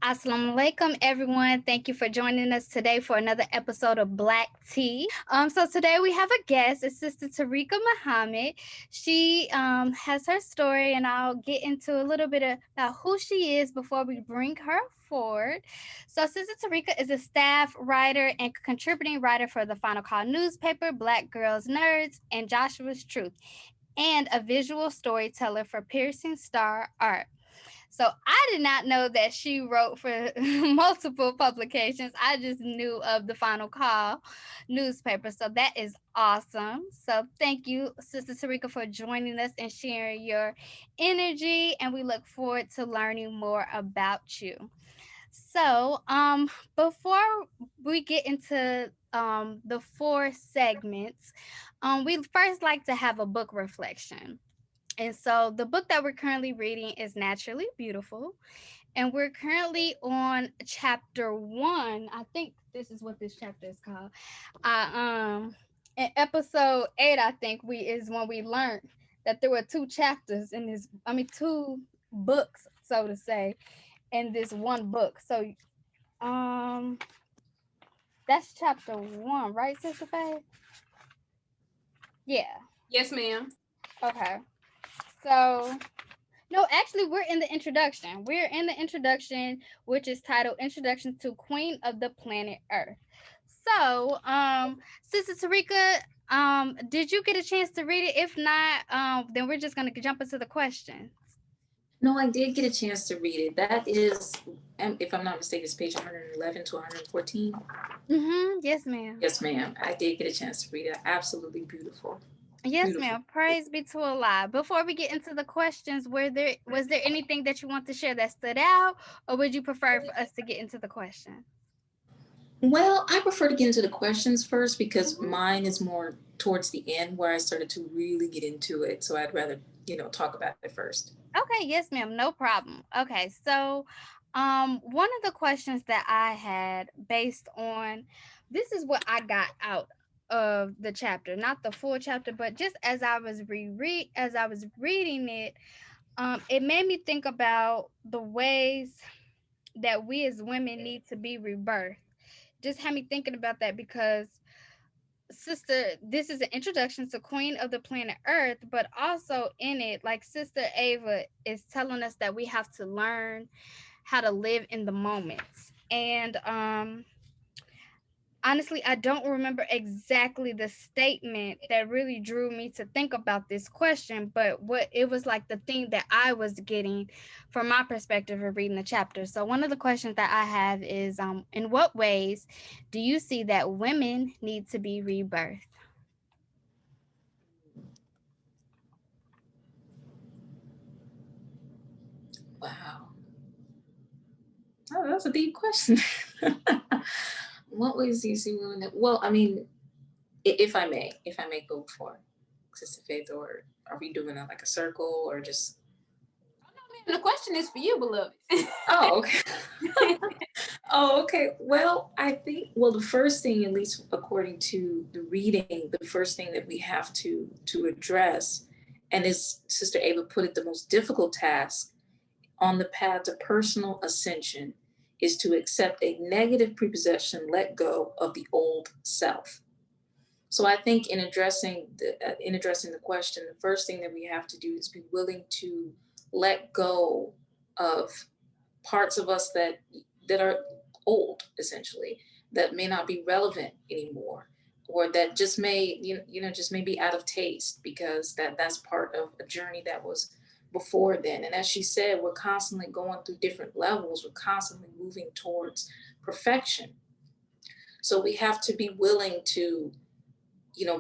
Assalamu alaikum, everyone. Thank you for joining us today for another episode of Black Tea. So today we have a guest, it's Sister Tariqah Muhammad. She has her story, and I'll get into a little bit about who she is before we bring her forward. So Sister Tariqah is a staff writer and contributing writer for the Final Call newspaper, Black Girls Nerds, and Joshua's Truth, and a visual storyteller for Piercing Star Art. So I did not know that she wrote for multiple publications. I just knew of the Final Call newspaper. So that is awesome. So thank you, Sister Tariqah, for joining us and sharing your energy. And we look forward to learning more about you. So, before we get into the four segments, we first like to have a book reflection. And so the book that we're currently reading is Naturally Beautiful. And we're currently on chapter 1. I think this is what this chapter is called. In episode 8, I think we is when we learned that there were two chapters in this, two books, so to say, in this one book. So that's chapter 1, right, Sister Faye? Yeah. Yes, ma'am. Okay. So no, actually, we're in the introduction. We're in the introduction, which is titled Introduction to Queen of the Planet Earth. So, Sister Tariqah, did you get a chance to read it? If not, then we're just gonna jump into the questions. No, I did get a chance to read it. That is, if I'm not mistaken, it's page 111 to 114. Yes, ma'am. Yes, ma'am. I did get a chance to read it. Absolutely beautiful. Yes, Beautiful. ma'am. Praise be to Allah. Before we get into the questions, was there anything that you want to share that stood out, or would you prefer for us to get into the questions? Well, I prefer to get into the questions first because mine is more towards the end where I started to really get into it. So I'd rather, talk about it first. Okay, yes, ma'am. No problem. Okay, so one of the questions that I had based on this is what I got out of the chapter, not the full chapter, but just as I was reading it, it made me think about the ways that we as women need to be rebirthed. Just had me thinking about that because Sister, this is an introduction to Queen of the Planet Earth, but also in it, like Sister Ava is telling us that we have to learn how to live in the moments. And honestly, I don't remember exactly the statement that really drew me to think about this question, but what it was like the thing that I was getting from my perspective of reading the chapter. So one of the questions that I have is in what ways do you see that women need to be rebirthed? Wow. Oh, that's a deep question. What ways do you see women that, well, I mean, if I may go for Sister Faith, or are we doing like a circle or just? Oh, no, ma'am. The question is for you, beloved. Oh, okay. Oh, okay. Well, I think, the first thing, at least according to the reading, the first thing that we have to address, and as Sister Ava put it, the most difficult task on the path to personal ascension is to accept a negative prepossession, let go of the old self. So I think in addressing the question, the first thing that we have to do is be willing to let go of parts of us that are old, essentially, that may not be relevant anymore, or that just may just may be out of taste, because that's part of a journey that was before then. And as she said, we're constantly going through different levels. We're constantly moving towards perfection. So we have to be willing to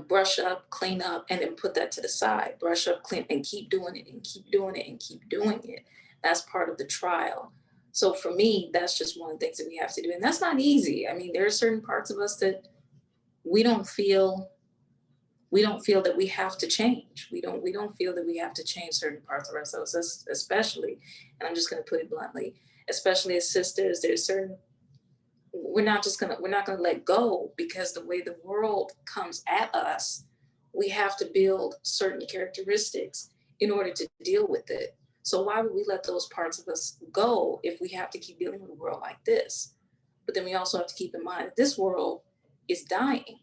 brush up, clean up, and then put that to the side. Brush up, clean, and keep doing it, and keep doing it, and keep doing it. That's part of the trial. So for me, that's just one of the things that we have to do. And that's not easy. I mean, there are certain parts of us that we don't feel that we have to change. We don't feel that we have to change certain parts of ourselves, especially, and I'm just going to put it bluntly, especially as sisters, there's certain, we're not going to let go, because the way the world comes at us, we have to build certain characteristics in order to deal with it. So why would we let those parts of us go if we have to keep dealing with a world like this? But then we also have to keep in mind that this world is dying.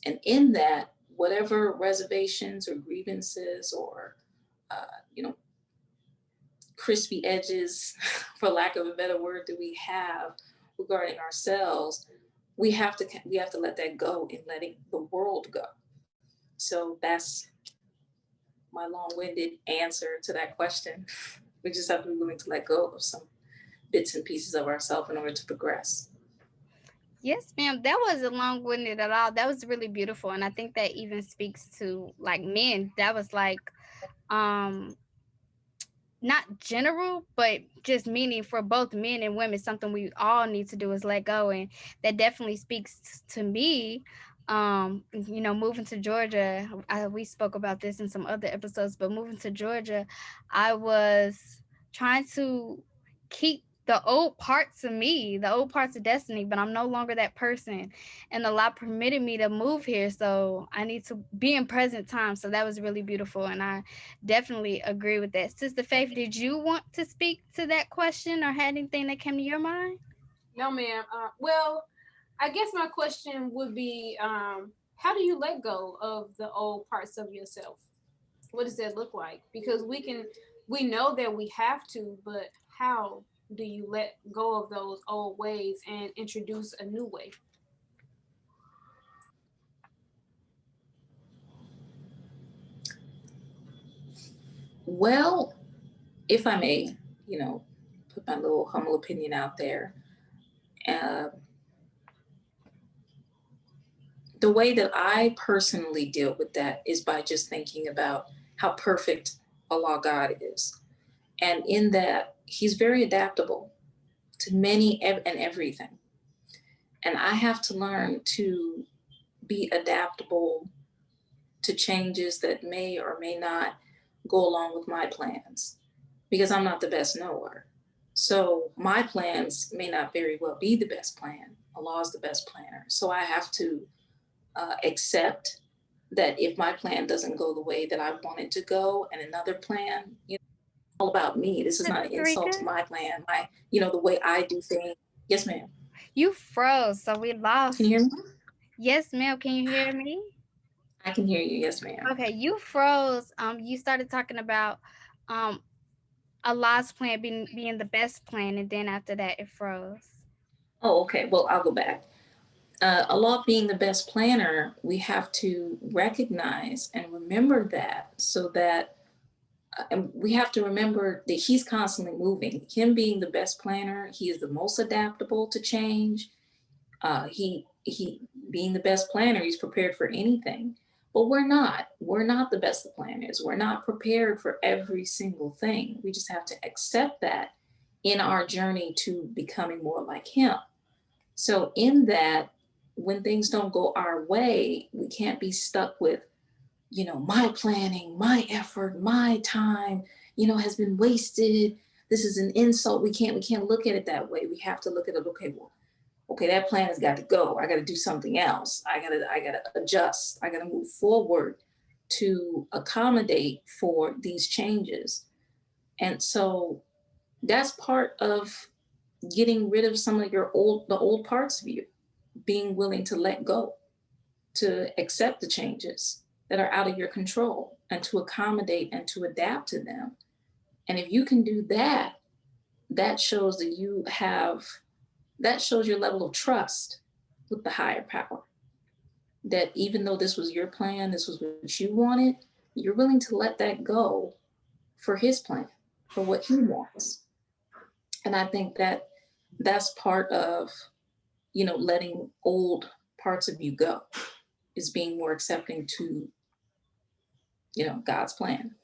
And in that, whatever reservations or grievances or, you know, crispy edges, for lack of a better word, that we have regarding ourselves, we have to let that go in letting the world go. So that's my long-winded answer to that question. We just have to be willing to let go of some bits and pieces of ourselves in order to progress. Yes, ma'am. That wasn't long-winded at all. That was really beautiful. And I think that even speaks to like men. That was like um not general, but just meaning for both men and women, something we all need to do is let go. And that definitely speaks to me. Moving to Georgia, we spoke about this in some other episodes, but moving to Georgia, I was trying to keep the old parts of me, the old parts of Destiny, but I'm no longer that person. And the law permitted me to move here. So I need to be in present time. So that was really beautiful. And I definitely agree with that. Sister Faith, did you want to speak to that question or had anything that came to your mind? No, ma'am. Well, I guess my question would be, how do you let go of the old parts of yourself? What does that look like? Because we know that we have to, but how do you let go of those old ways and introduce a new way? Well, if I may, put my little humble opinion out there, uh, the way that I personally deal with that is by just thinking about how perfect Allah God is. And in that, He's very adaptable to many and everything. And I have to learn to be adaptable to changes that may or may not go along with my plans because I'm not the best knower. So my plans may not very well be the best plan. Allah is the best planner. So I have to accept that if my plan doesn't go the way that I want it to go and another plan, all about me. This is not Sister an insult to Tariqah, my plan, the way I do things. Yes, ma'am. you froze, so we Can you lost. hear me? Yes, ma'am. Can you hear me? I can hear you. Yes, ma'am. Okay, you froze. You started talking about um Allah's plan being the best plan, and then after that, it froze. Oh, okay. Well, I'll go back. Allah being the best planner, we have to recognize and remember that so that and we have to remember that He's constantly moving. Him being the best planner, He is the most adaptable to change. He being the best planner, He's prepared for anything. But we're not. We're not the best of planners. We're not prepared for every single thing. We just have to accept that in our journey to becoming more like Him. So, in that, when things don't go our way, we can't be stuck with, my planning, my effort, my time, has been wasted. This is an insult. We can't look at it that way. We have to look at it, okay, well, okay, that plan has got to go. I got to do something else. I gotta adjust. I gotta move forward to accommodate for these changes. And so that's part of getting rid of some of the old parts of you, being willing to let go, to accept the changes that are out of your control and to accommodate and to adapt to them. And if you can do that, that shows that that shows your level of trust with the higher power. That even though this was your plan, this was what you wanted, you're willing to let that go for His plan, for what He wants. And I think that that's part of, letting old parts of you go, is being more accepting to, God's plan.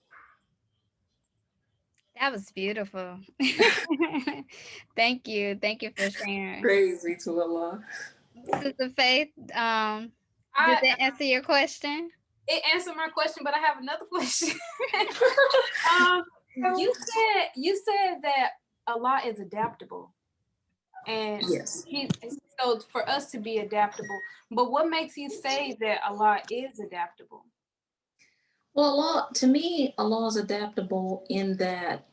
That was beautiful. Thank you. Thank you for sharing. Crazy to Allah. Sister Faith, did I that answer your question? It answered my question, but I have another question. um, you said that Allah is adaptable, and Yes. so for us to be adaptable. But what makes you say that Allah is adaptable? Well, to me, a law is adaptable in that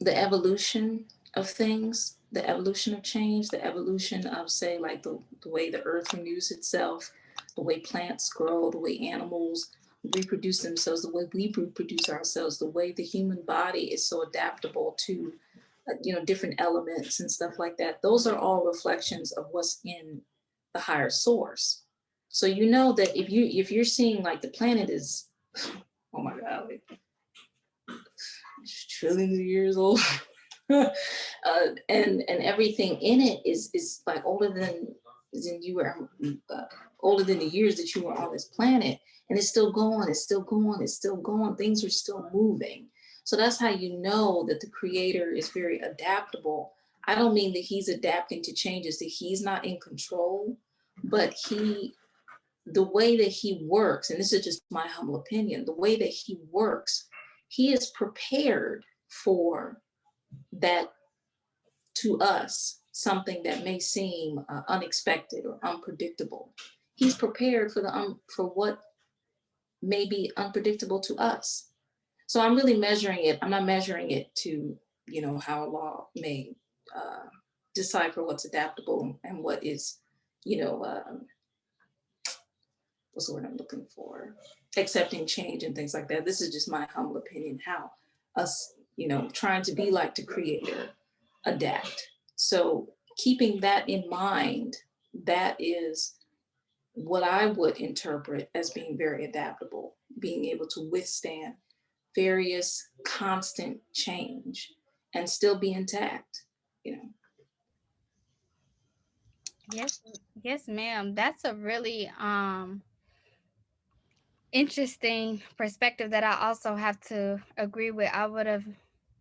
the evolution of things, the evolution of change, the evolution of, say, like the way the earth renews itself, the way plants grow, the way animals reproduce themselves, the way we reproduce ourselves, the way the human body is so adaptable to, different elements and stuff like that. Those are all reflections of what's in the higher source. So you know that if you're seeing like the planet is, oh my God, like trillions of years old. And everything in it is like you were older than the years that you were on this planet, and it's still going, it's still going, it's still going. Things are still moving. So that's how you know that the creator is very adaptable. I don't mean that he's adapting to changes, that he's not in control, but the way that he works, and this is just my humble opinion, the way that he works, he is prepared for that, to us, something that may seem unexpected or unpredictable. He's prepared for what may be unpredictable to us. So I'm really measuring it. I'm not measuring it to, how a law may decipher what's adaptable and what is, you know, what's the word I'm looking for? Accepting change and things like that. This is just my humble opinion, how us, trying to be like the creator, adapt. So keeping that in mind, that is what I would interpret as being very adaptable, being able to withstand various constant change and still be intact, you know. Yes, yes, ma'am. That's a really interesting perspective that I also have to agree with. I would have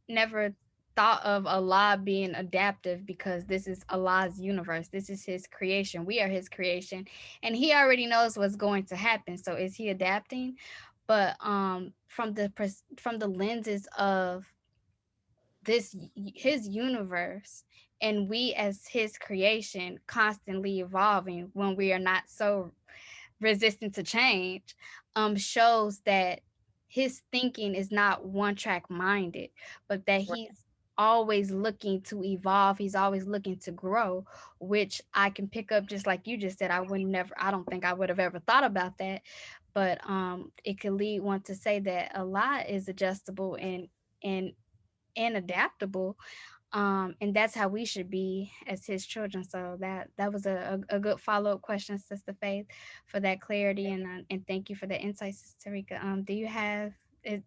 never thought of Allah being adaptive because this is Allah's universe. This is his creation. We are his creation, and he already knows what's going to happen. So is he adapting? But from the lenses of his universe, and we as his creation constantly evolving when we are not so resistant to change, shows that his thinking is not one track minded, but that he's always looking to evolve. He's always looking to grow, which I can pick up just like you just said. I don't think I would have ever thought about that. But it could lead one to say that a lot is adjustable and and adaptable, and that's how we should be as his children. So that was a good follow-up question, Sister Faith, for that clarity, and thank you for the insight, Sister Tariqah. Do you have uh,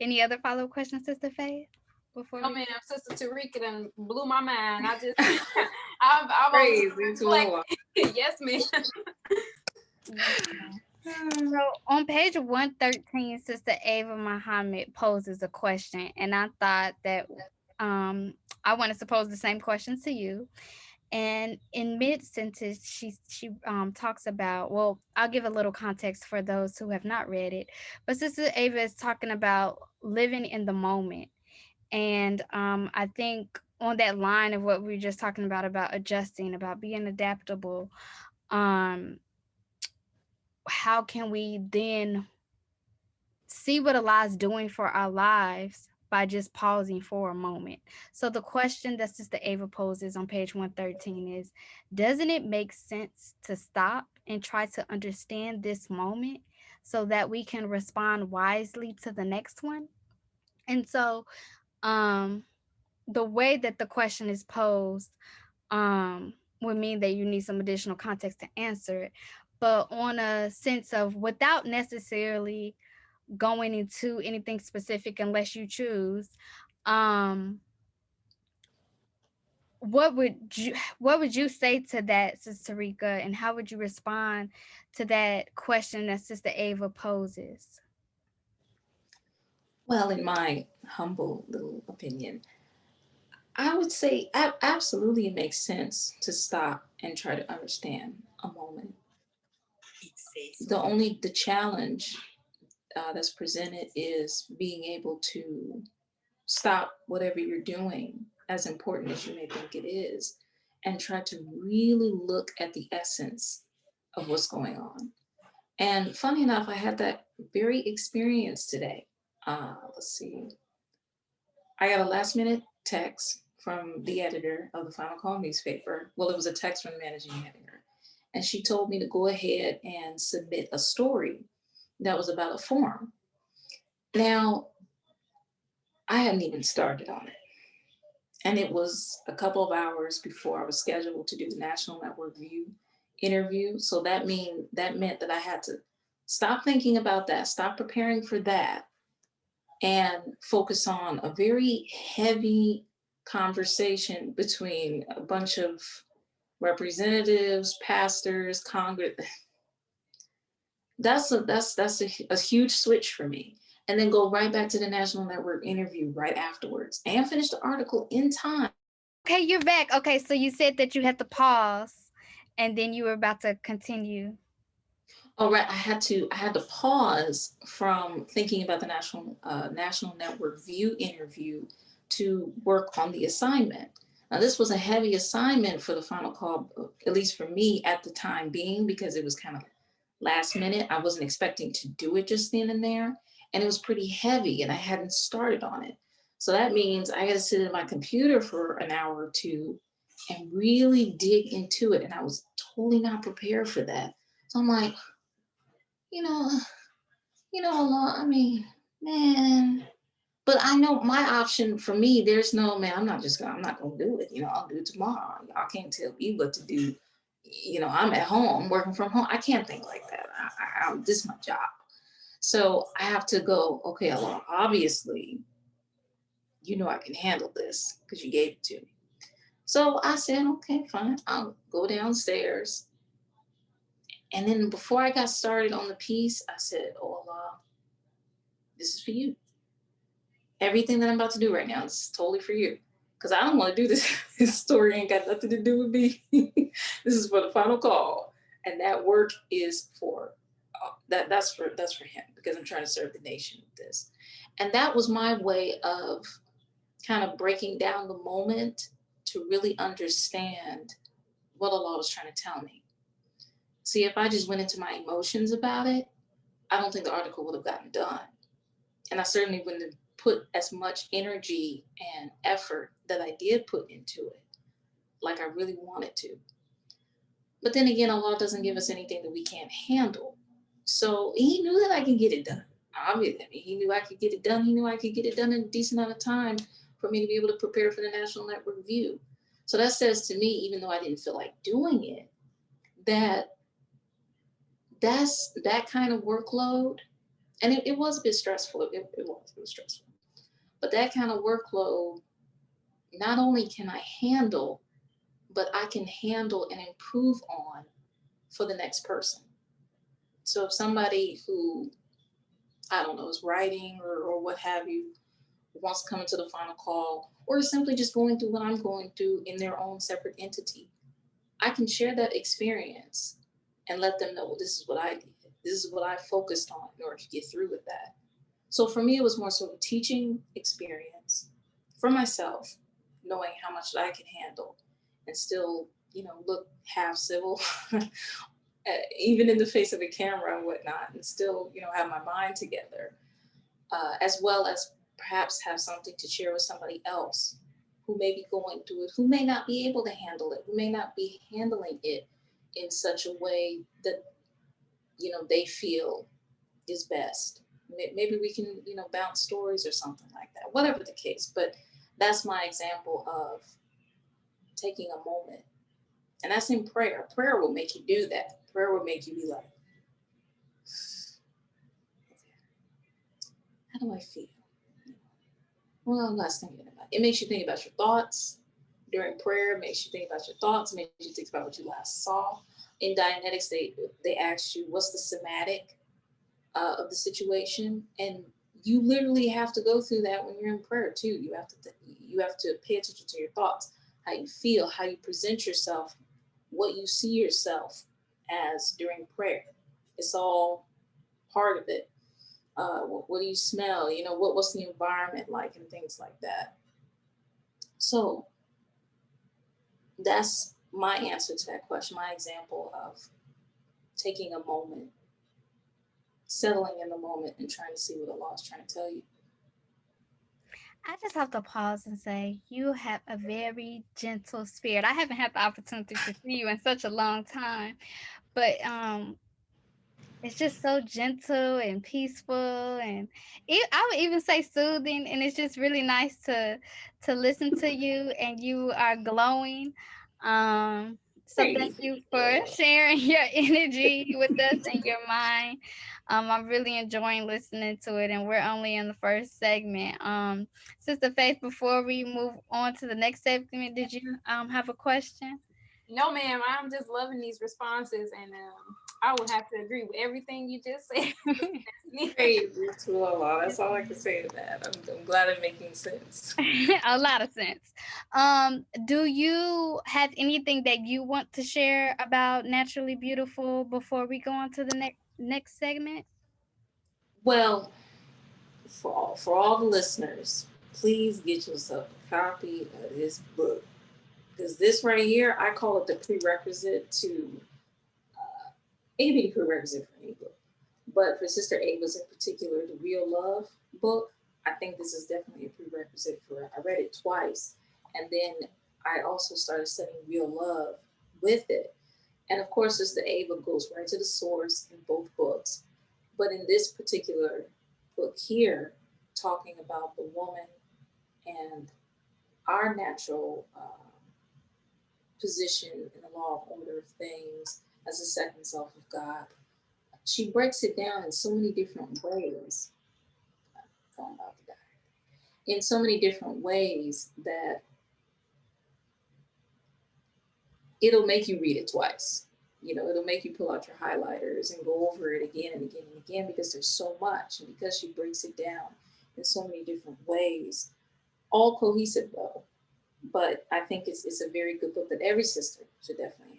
any other follow-up questions, Sister Faith, before I we mean, Sister Tariqah done blew my mind. I just, I'm Crazy like, too. yes, ma'am. Yes. So on page 113, Sister Ava Muhammad poses a question, and I thought that I wanted to pose the same question to you. And in mid sentence, she talks about, well, I'll give a little context for those who have not read it. But Sister Ava is talking about living in the moment, and I think on that line of what we were just talking about adjusting, about being adaptable. Um, how can we then see what Allah is doing for our lives by just pausing for a moment? So the question that Sister Ava poses on page 113 is, doesn't it make sense to stop and try to understand this moment so that we can respond wisely to the next one? And so um the way that the question is posed would mean that you need some additional context to answer it, but on a sense of, without necessarily going into anything specific unless you choose, um what would you say to that, Sister Tarika, and how would you respond to that question that Sister Ava poses? Well, in my humble little opinion, I would say absolutely it makes sense to stop and try to understand a moment. The challenge that's presented is being able to stop whatever you're doing, as important as you may think it is, and try to really look at the essence of what's going on. And funny enough, I had that very experience today. Let's see. I got a last minute text from the editor of the Final Call newspaper. Well, it was a text from the managing editor. And she told me to go ahead and submit a story that was about a forum. Now, I hadn't even started on it. And it was a couple of hours before I was scheduled to do the National Network View interview. So that meant that I had to stop thinking about that, stop preparing for that, and focus on a very heavy conversation between a bunch of representatives, pastors, Congress. That's a huge switch for me. And then go right back to the National Network interview right afterwards and finish the article in time. Okay, you're back. Okay, so you said that you had to pause and then you were about to continue. Oh, right. I had to pause from thinking about the National Network View interview to work on the assignment. Now, this was a heavy assignment for the Final Call, at least for me at the time being, because it was kind of last minute. I wasn't expecting to do it just then and there, and it was pretty heavy, and I hadn't started on it. So that means I got to sit at my computer for an hour or two and really dig into it, and I was totally not prepared for that. So I'm like, you know, I mean, man. But I know my option for me, there's no, man, I'm not gonna do it. I'll do it tomorrow. I can't tell you what to do. I'm at home, working from home. I can't think like that. This is my job. So I have to go, okay, Allah, obviously, I can handle this because you gave it to me. So I said, okay, fine. I'll go downstairs. And then before I got started on the piece, I said, oh Allah, this is for you. Everything that I'm about to do right now is totally for you. Because I don't want to do this. This story ain't got nothing to do with me. This is for the Final Call. And that work is for that's for him, because I'm trying to serve the nation with this. And that was my way of kind of breaking down the moment to really understand what Allah was trying to tell me. See, if I just went into my emotions about it, I don't think the article would have gotten done. And I certainly wouldn't have put as much energy and effort that I did put into it, like I really wanted to. But then again, Allah doesn't give us anything that we can't handle. So He knew that I could get it done. Obviously, He knew I could get it done. He knew I could get it done in a decent amount of time for me to be able to prepare for the National Network View. So that says to me, even though I didn't feel like doing it, that's that kind of workload. And it was a bit stressful. It was stressful. But that kind of workload, not only can I handle, but I can handle and improve on for the next person. So if somebody who, I don't know, is writing or what have you, wants to come into the Final Call, or simply just going through what I'm going through in their own separate entity, I can share that experience and let them know, well, this is what I did. This is what I focused on in order to get through with that. So for me, it was more sort of teaching experience for myself, knowing how much I can handle and still, look half civil, even in the face of a camera and whatnot, and still, have my mind together, as well as perhaps have something to share with somebody else who may be going through it, who may not be able to handle it, who may not be handling it in such a way that, they feel is best. Maybe we can, bounce stories or something like that, whatever the case. But that's my example of taking a moment. And that's in prayer. Prayer will make you do that. Prayer will make you be like, how do I feel? Well, I'm not thinking about it. It makes you think about your thoughts during prayer. It makes you think about your thoughts. It makes you think about what you last saw. In Dianetics, they ask you, what's the somatic of the situation? And you literally have to go through that when you're in prayer too. You have to pay attention to your thoughts, how you feel, how you present yourself, what you see yourself as during prayer. It's all part of it. What do you smell? What's the environment like, and things like that. So that's my answer to that question, my example of taking a moment settling in the moment and trying to see what Allah is trying to tell you. I just have to pause and say you have a very gentle spirit. I haven't had the opportunity to see you in such a long time, but it's just so gentle and peaceful, and I would even say soothing. And it's just really nice to listen to you, and you are glowing. So thank Praise you for God. sharing your energy with us and your mind. I'm really enjoying listening to it, and we're only in the first segment. Sister Faith, before we move on to the next segment, did you have a question? No, ma'am. I'm just loving these responses, and I would have to agree with everything you just said. Praise be to Allah. That's all I can say to that. I'm glad it's making sense. A lot of sense. Do you have anything that you want to share about Naturally Beautiful before we go on to the next segment? Well, for all the listeners, please get yourself a copy of this book, because this right here, I call it the prerequisite to it can be prerequisite for any book. But for Sister Ava's in particular, the Real Love book, I think this is definitely a prerequisite for her. I read it twice, and then I also started studying Real Love with it. And of course, Sister Ava goes right to the source in both books. But in this particular book here, talking about the woman and our natural position in the law of order of things as a second self of God, she breaks it down in so many different ways. I'm about to die. In so many different ways that it'll make you read it twice. It'll make you pull out your highlighters and go over it again and again and again, because there's so much, and because she breaks it down in so many different ways, all cohesive though. But I think it's a very good book that every sister should definitely have.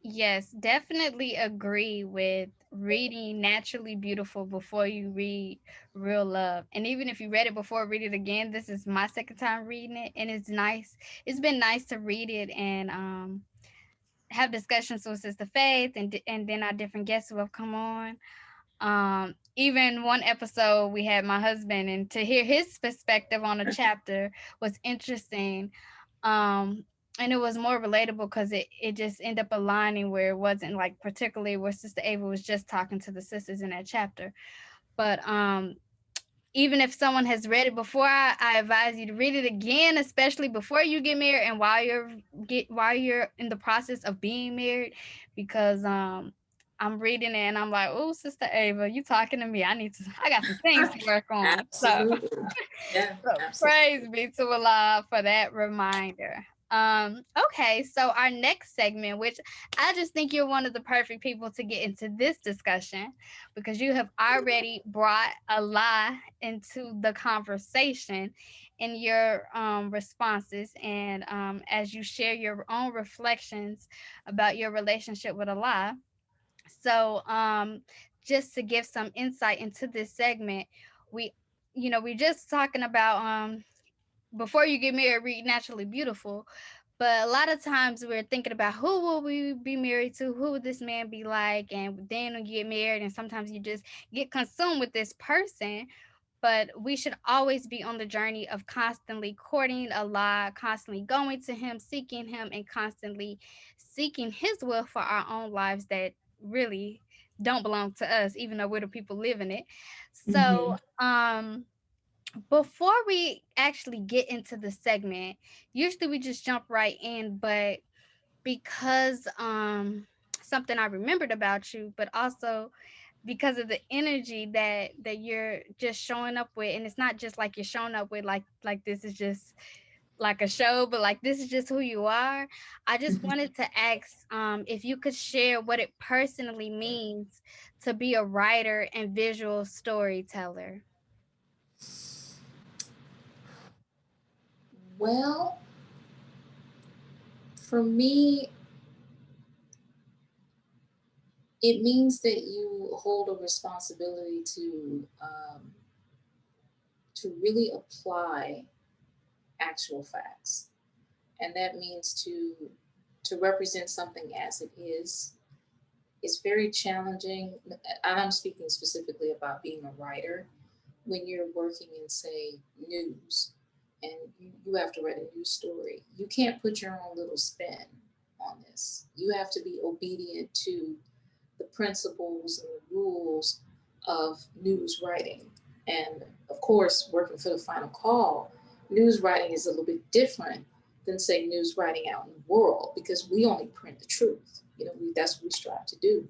Yes, definitely agree with reading Naturally Beautiful before you read Real Love. And even if you read it before, read it again. This is my second time reading it, and it's nice. It's been nice to read it and have discussions with Sister Faith and then our different guests who have come on. Even one episode we had my husband, and to hear his perspective on a chapter was interesting. And it was more relatable because it just ended up aligning where it wasn't like particularly where Sister Ava was just talking to the sisters in that chapter. But even if someone has read it before, I advise you to read it again, especially before you get married and while you're in the process of being married, because I'm reading it and I'm like, oh, Sister Ava, you talking to me? I got some things to work on. So, Absolutely. Yeah, so absolutely. praise be to Allah for that reminder. Okay, so our next segment, which I just think you're one of the perfect people to get into this discussion, because you have already brought Allah into the conversation in your responses, and as you share your own reflections about your relationship with Allah. So just to give some insight into this segment, we we're just talking about before you get married, read Naturally Beautiful. But a lot of times we're thinking about who will we be married to, who would this man be like, and then we get married, and sometimes you just get consumed with this person. But we should always be on the journey of constantly courting Allah, constantly going to Him, seeking Him, and constantly seeking His will for our own lives that really don't belong to us, even though we're the people living it. So, Mm-hmm. before we actually get into the segment, usually we just jump right in, but because something I remembered about you, but also because of the energy that you're just showing up with, and it's not just like you're showing up with like this is just like a show, but like this is just who you are. I just wanted to ask if you could share what it personally means to be a writer and visual storyteller. Well, for me, it means that you hold a responsibility to really apply actual facts, and that means to represent something as it is, It's very challenging, and I'm speaking specifically about being a writer. When you're working in, say, news, and you have to write a news story, you can't put your own little spin on this. You have to be obedient to the principles and the rules of news writing. And of course, working for the final call, news writing is a little bit different than, say, news writing out in the world, because we only print the truth. That's what we strive to do.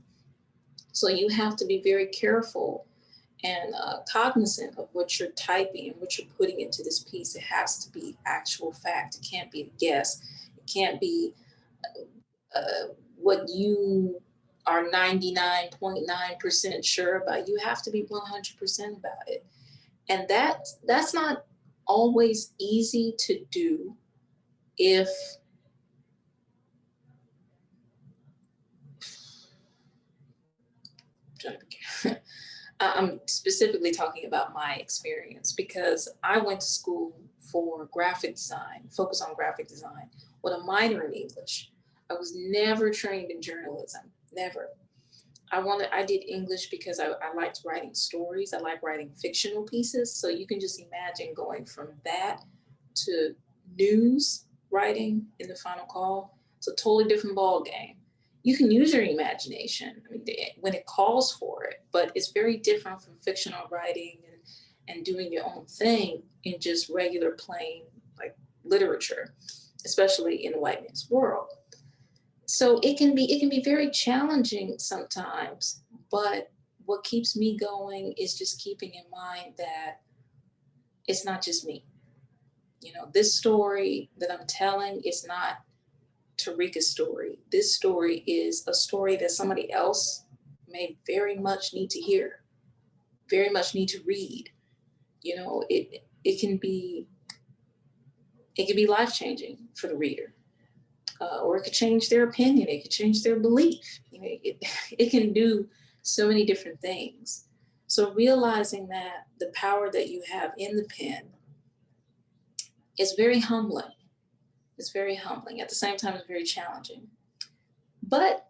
So you have to be very careful and cognizant of what you're typing and what you're putting into this piece. It has to be actual fact. It can't be a guess. It can't be what you are 99.9% sure about. You have to be 100% about it. And that's not always easy to do if I'm specifically talking about my experience, because I went to school for graphic design, focus on graphic design, with a minor in English. I was never trained in journalism, never. I did English because I liked writing stories. I like writing fictional pieces. So you can just imagine going from that to news writing in the final call. It's a totally different ball game. You can use your imagination, I mean, when it calls for it, but it's very different from fictional writing and doing your own thing in just regular plain like literature, especially in the white man's world. So it can be very challenging sometimes, but what keeps me going is just keeping in mind that it's not just me. This story that I'm telling is not Tariqah's story. This story is a story that somebody else may very much need to hear, very much need to read. It can be life changing for the reader, or it could change their opinion. It could change their belief. It can do so many different things. So realizing that the power that you have in the pen is very humbling. It's very humbling. At the same time, it's very challenging. But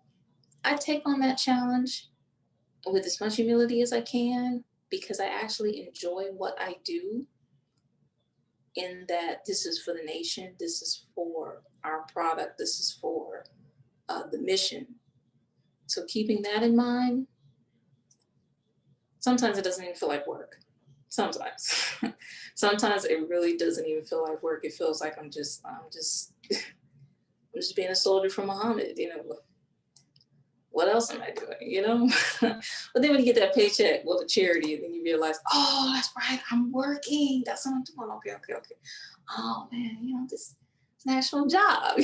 I take on that challenge with as much humility as I can, because I actually enjoy what I do, in that this is for the nation, this is for our product, this is for the mission. So keeping that in mind, sometimes it doesn't even feel like work. Sometimes, sometimes it really doesn't even feel like work. It feels like I'm just being a soldier for Muhammad. What else am I doing? But then when you get that paycheck, well, the charity, and then you realize, oh, that's right, I'm working. That's what I'm doing. Okay. Oh man, this national job.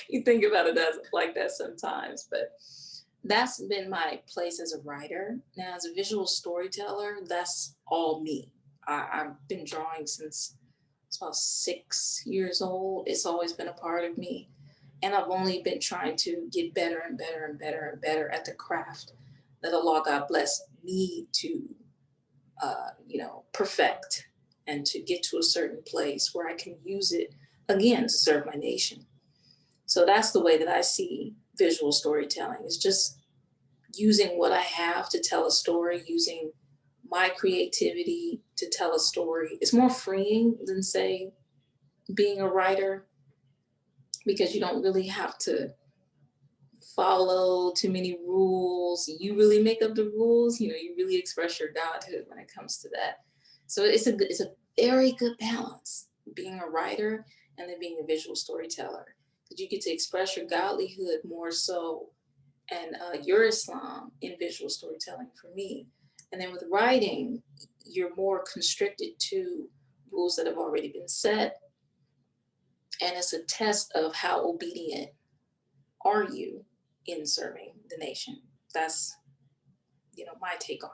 You think about it as like that sometimes, but that's been my place as a writer. Now, as a visual storyteller, that's all me. I've been drawing since I was about 6 years old. It's always been a part of me. And I've only been trying to get better and better and better and better at the craft that Allah God blessed me to, perfect, and to get to a certain place where I can use it again to serve my nation. So that's the way that I see visual storytelling. It's just using what I have to tell a story, using my creativity to tell a story. It's more freeing than, say, being a writer, because you don't really have to follow too many rules. You really make up the rules. You really express your godhood when it comes to that. So it's a very good balance, being a writer and then being a visual storyteller, because you get to express your godlyhood more so, and your Islam in visual storytelling for me. And then with writing, you're more constricted to rules that have already been set. And it's a test of how obedient are you in serving the nation. That's, my take on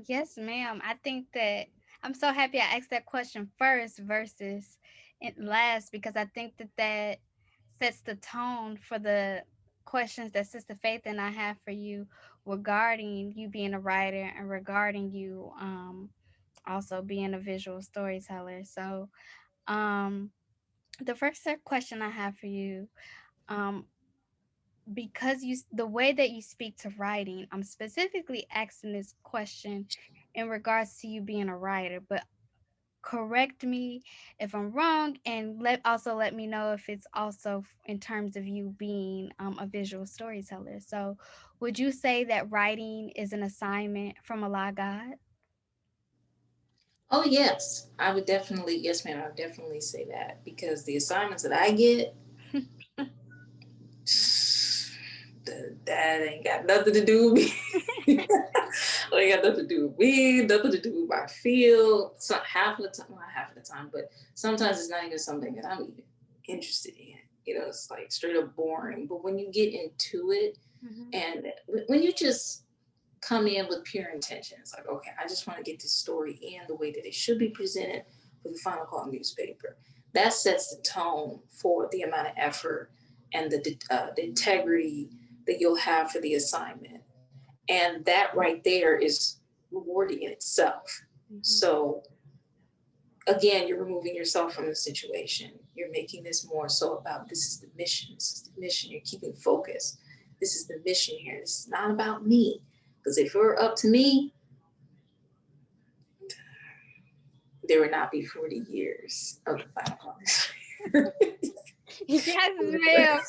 Yes, ma'am. I think that I'm so happy I asked that question first versus last, because I think that that sets the tone for the questions that Sister Faith and I have for you regarding you being a writer and regarding you also being a visual storyteller. So, um the first question I have for you, um, because the way that you speak to writing, I'm specifically asking this question in regards to you being a writer, but correct me if I'm wrong, and let me know if it's also in terms of you being a visual storyteller. So, would you say that writing is an assignment from Allah God? Oh yes, I would definitely, yes, ma'am, I would definitely say that because the assignments that I get, that ain't got nothing to do with me. It ain't got nothing to do with me, nothing to do with my field. So half of the time, not half of the time, but sometimes it's not even something that I'm even interested in. It's like straight up boring. But when you get into it, Mhm. and when you just come in with pure intentions, like, okay, I just want to get this story in the way that it should be presented for the Final Call newspaper. That sets the tone for the amount of effort and the integrity that you'll have for the assignment. And that right there is rewarding in itself. Mhm. So again, you're removing yourself from the situation. You're making this more so about this is the mission. This is the mission. You're keeping focus. This is the mission here. This is not about me. Because if it were up to me, there would not be 40 years of the Final Call. Yes, ma'am.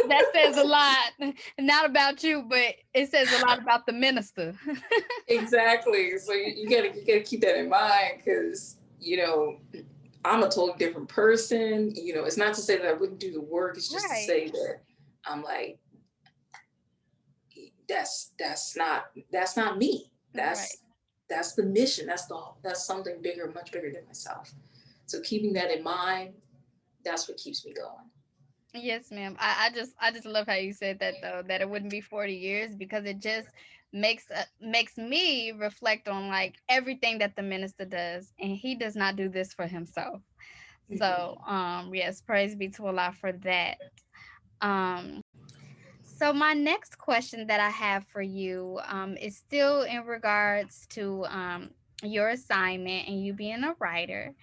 That says a lot. Not about you, but it says a lot about the minister. Exactly. So you gotta keep that in mind because I'm a totally different person. It's not to say that I wouldn't do the work. It's just to Right. say that I'm like that's not me. Right. That's the mission. That's something bigger, much bigger than myself. So keeping that in mind, that's what keeps me going. Yes, ma'am. I just love how you said that though, that it wouldn't be 40 years because it just makes me reflect on like everything that the minister does, and he does not do this for himself. So, Mm-hmm. yes, praise be to Allah for that. Um so my next question that I have for you is still in regards to your assignment and you being a writer.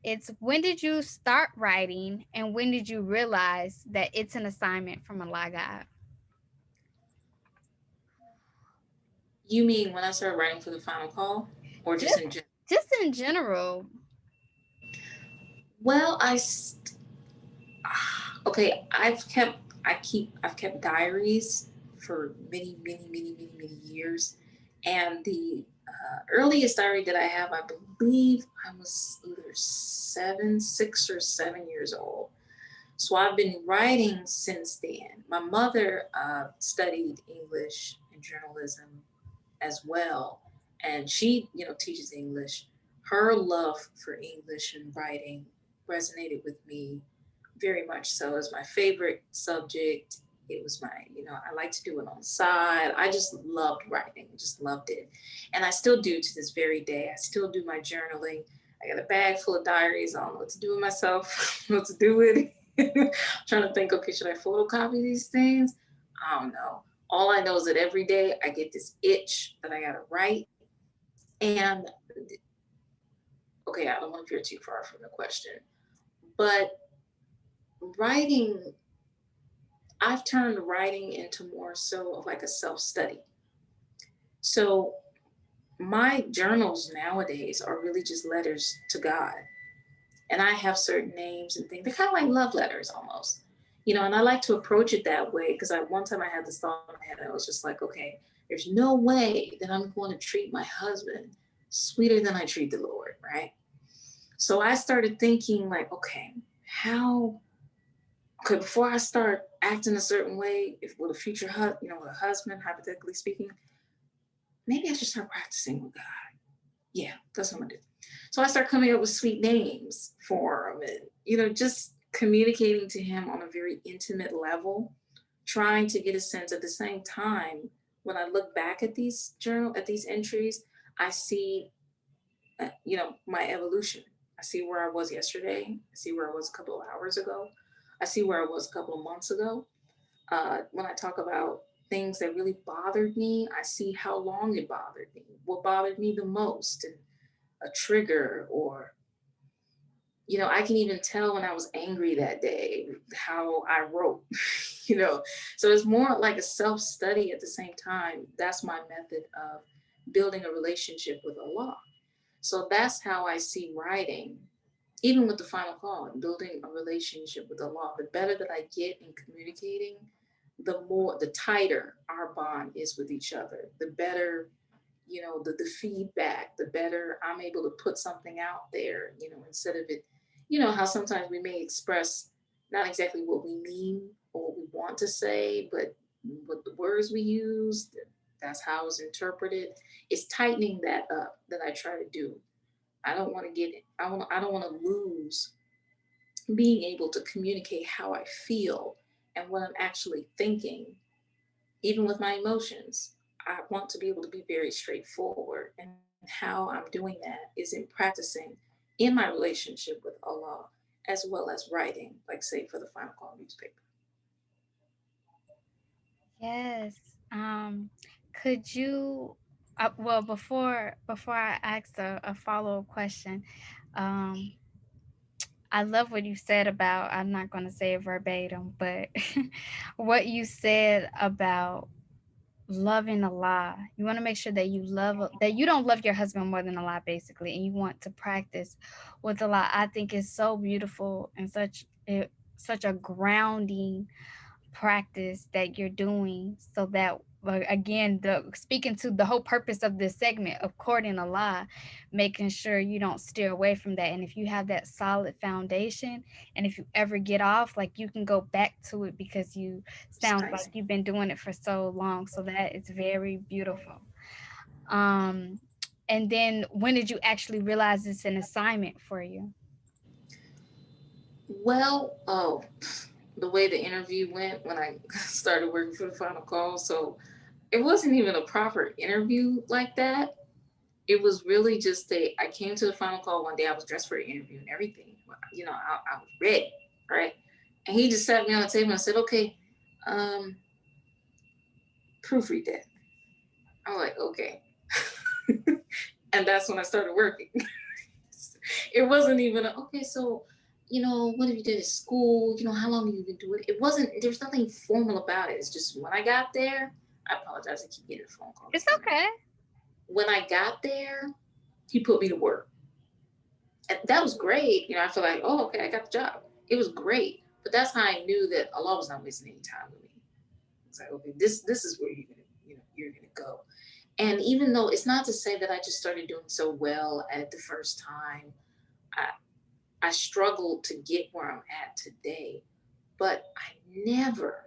It's when did you start writing and when did you realize that it's an assignment from Allah God? You mean when I started writing for the Final Call, or just Just in general? just in general. Well, okay. I've kept diaries for many, many, many, many, many years, and the earliest diary that I have, I believe I was either 6 or 7 years old. So I've been writing since then. My mother studied English and journalism as well, and she, teaches English. Her love for English and writing resonated with me very much so as my favorite subject. It was I like to do it on the side. I just loved writing, just loved it. And I still do to this very day. I still do my journaling. I got a bag full of diaries. I don't know what to do with myself, what to do with it. Trying to think, okay, should I photocopy these things? I don't know. All I know is that every day I get this itch that I gotta write. And okay, I don't want to veer too far from the question, but writing, I've turned writing into more so of like a self study. So my journals nowadays are really just letters to God. And I have certain names and things. They're kind of like love letters almost. And I like to approach it that way because one time I had this thought in my head. I was just like, okay, there's no way that I'm going to treat my husband sweeter than I treat the Lord, right? So I started thinking like, okay, how okay, before I start acting a certain way, if with a future with a husband, hypothetically speaking, maybe I should start practicing with God. Yeah, that's what I'm gonna do. So I start coming up with sweet names for him, and just communicating to him on a very intimate level, trying to get a sense. At the same time, when I look back at these entries, I see, my evolution. I see where I was yesterday. I see where I was a couple of hours ago. I see where I was a couple of months ago. When I talk about things that really bothered me, I see how long it bothered me, what bothered me the most, and a trigger or I can even tell when I was angry that day how I wrote, So it's more like a self-study at the same time. That's my method of building a relationship with Allah. So that's how I see writing, even with the final call, building a relationship with Allah. The better that I get in communicating, the tighter our bond is with each other. The better, the feedback, the better I'm able to put something out there, instead of it, how sometimes we may express not exactly what we mean or what we want to say, but what the words we use, that's how it's interpreted. It's tightening that up that I try to do. I don't want to I don't want to lose being able to communicate how I feel and what I'm actually thinking, even with my emotions. I want to be able to be very straightforward. And how I'm doing that is in practicing in my relationship with Allah, as well as writing, like say for the Final Call newspaper. Yes. Could you well, before I ask a follow-up question, um I love what you said about, I'm not going to say it verbatim, but what you said about loving Allah. You want to make sure that you don't love your husband more than Allah, basically, and you want to practice with Allah. I think it's so beautiful and such a grounding practice that you're doing, so that, again, the speaking to the whole purpose of this segment of courting Allah, making sure you don't steer away from that. And if you have that solid foundation, and if you ever get off, like, you can go back to it, because you sounds like Precisely. you've been doing it for so long. So that is very beautiful. um and then, when did you actually realize it's an assignment for you? Well, oh, the way the interview went when I started working for the Final Call. So it wasn't even a proper interview like that. It was really just I came to the Final Call one day. I was dressed for the interview and everything. I was ready, right? And he just sat me on the table and said, okay, um, proofread that. I'm like, okay. And that's when I started working. It wasn't even okay, so what have you did at school? How long have you been doing it? It wasn't, there was nothing formal about it. It's just when I got there, I apologize, I keep getting a phone call. It's okay. When I got there, he put me to work. And that was great. I feel like, oh, okay, I got the job. It was great. But that's how I knew that Allah was not wasting any time with me. It's like, okay, this is where you're gonna go. And even though it's not to say that I just started doing so well at the first time, I I struggled to get where I'm at today, but I never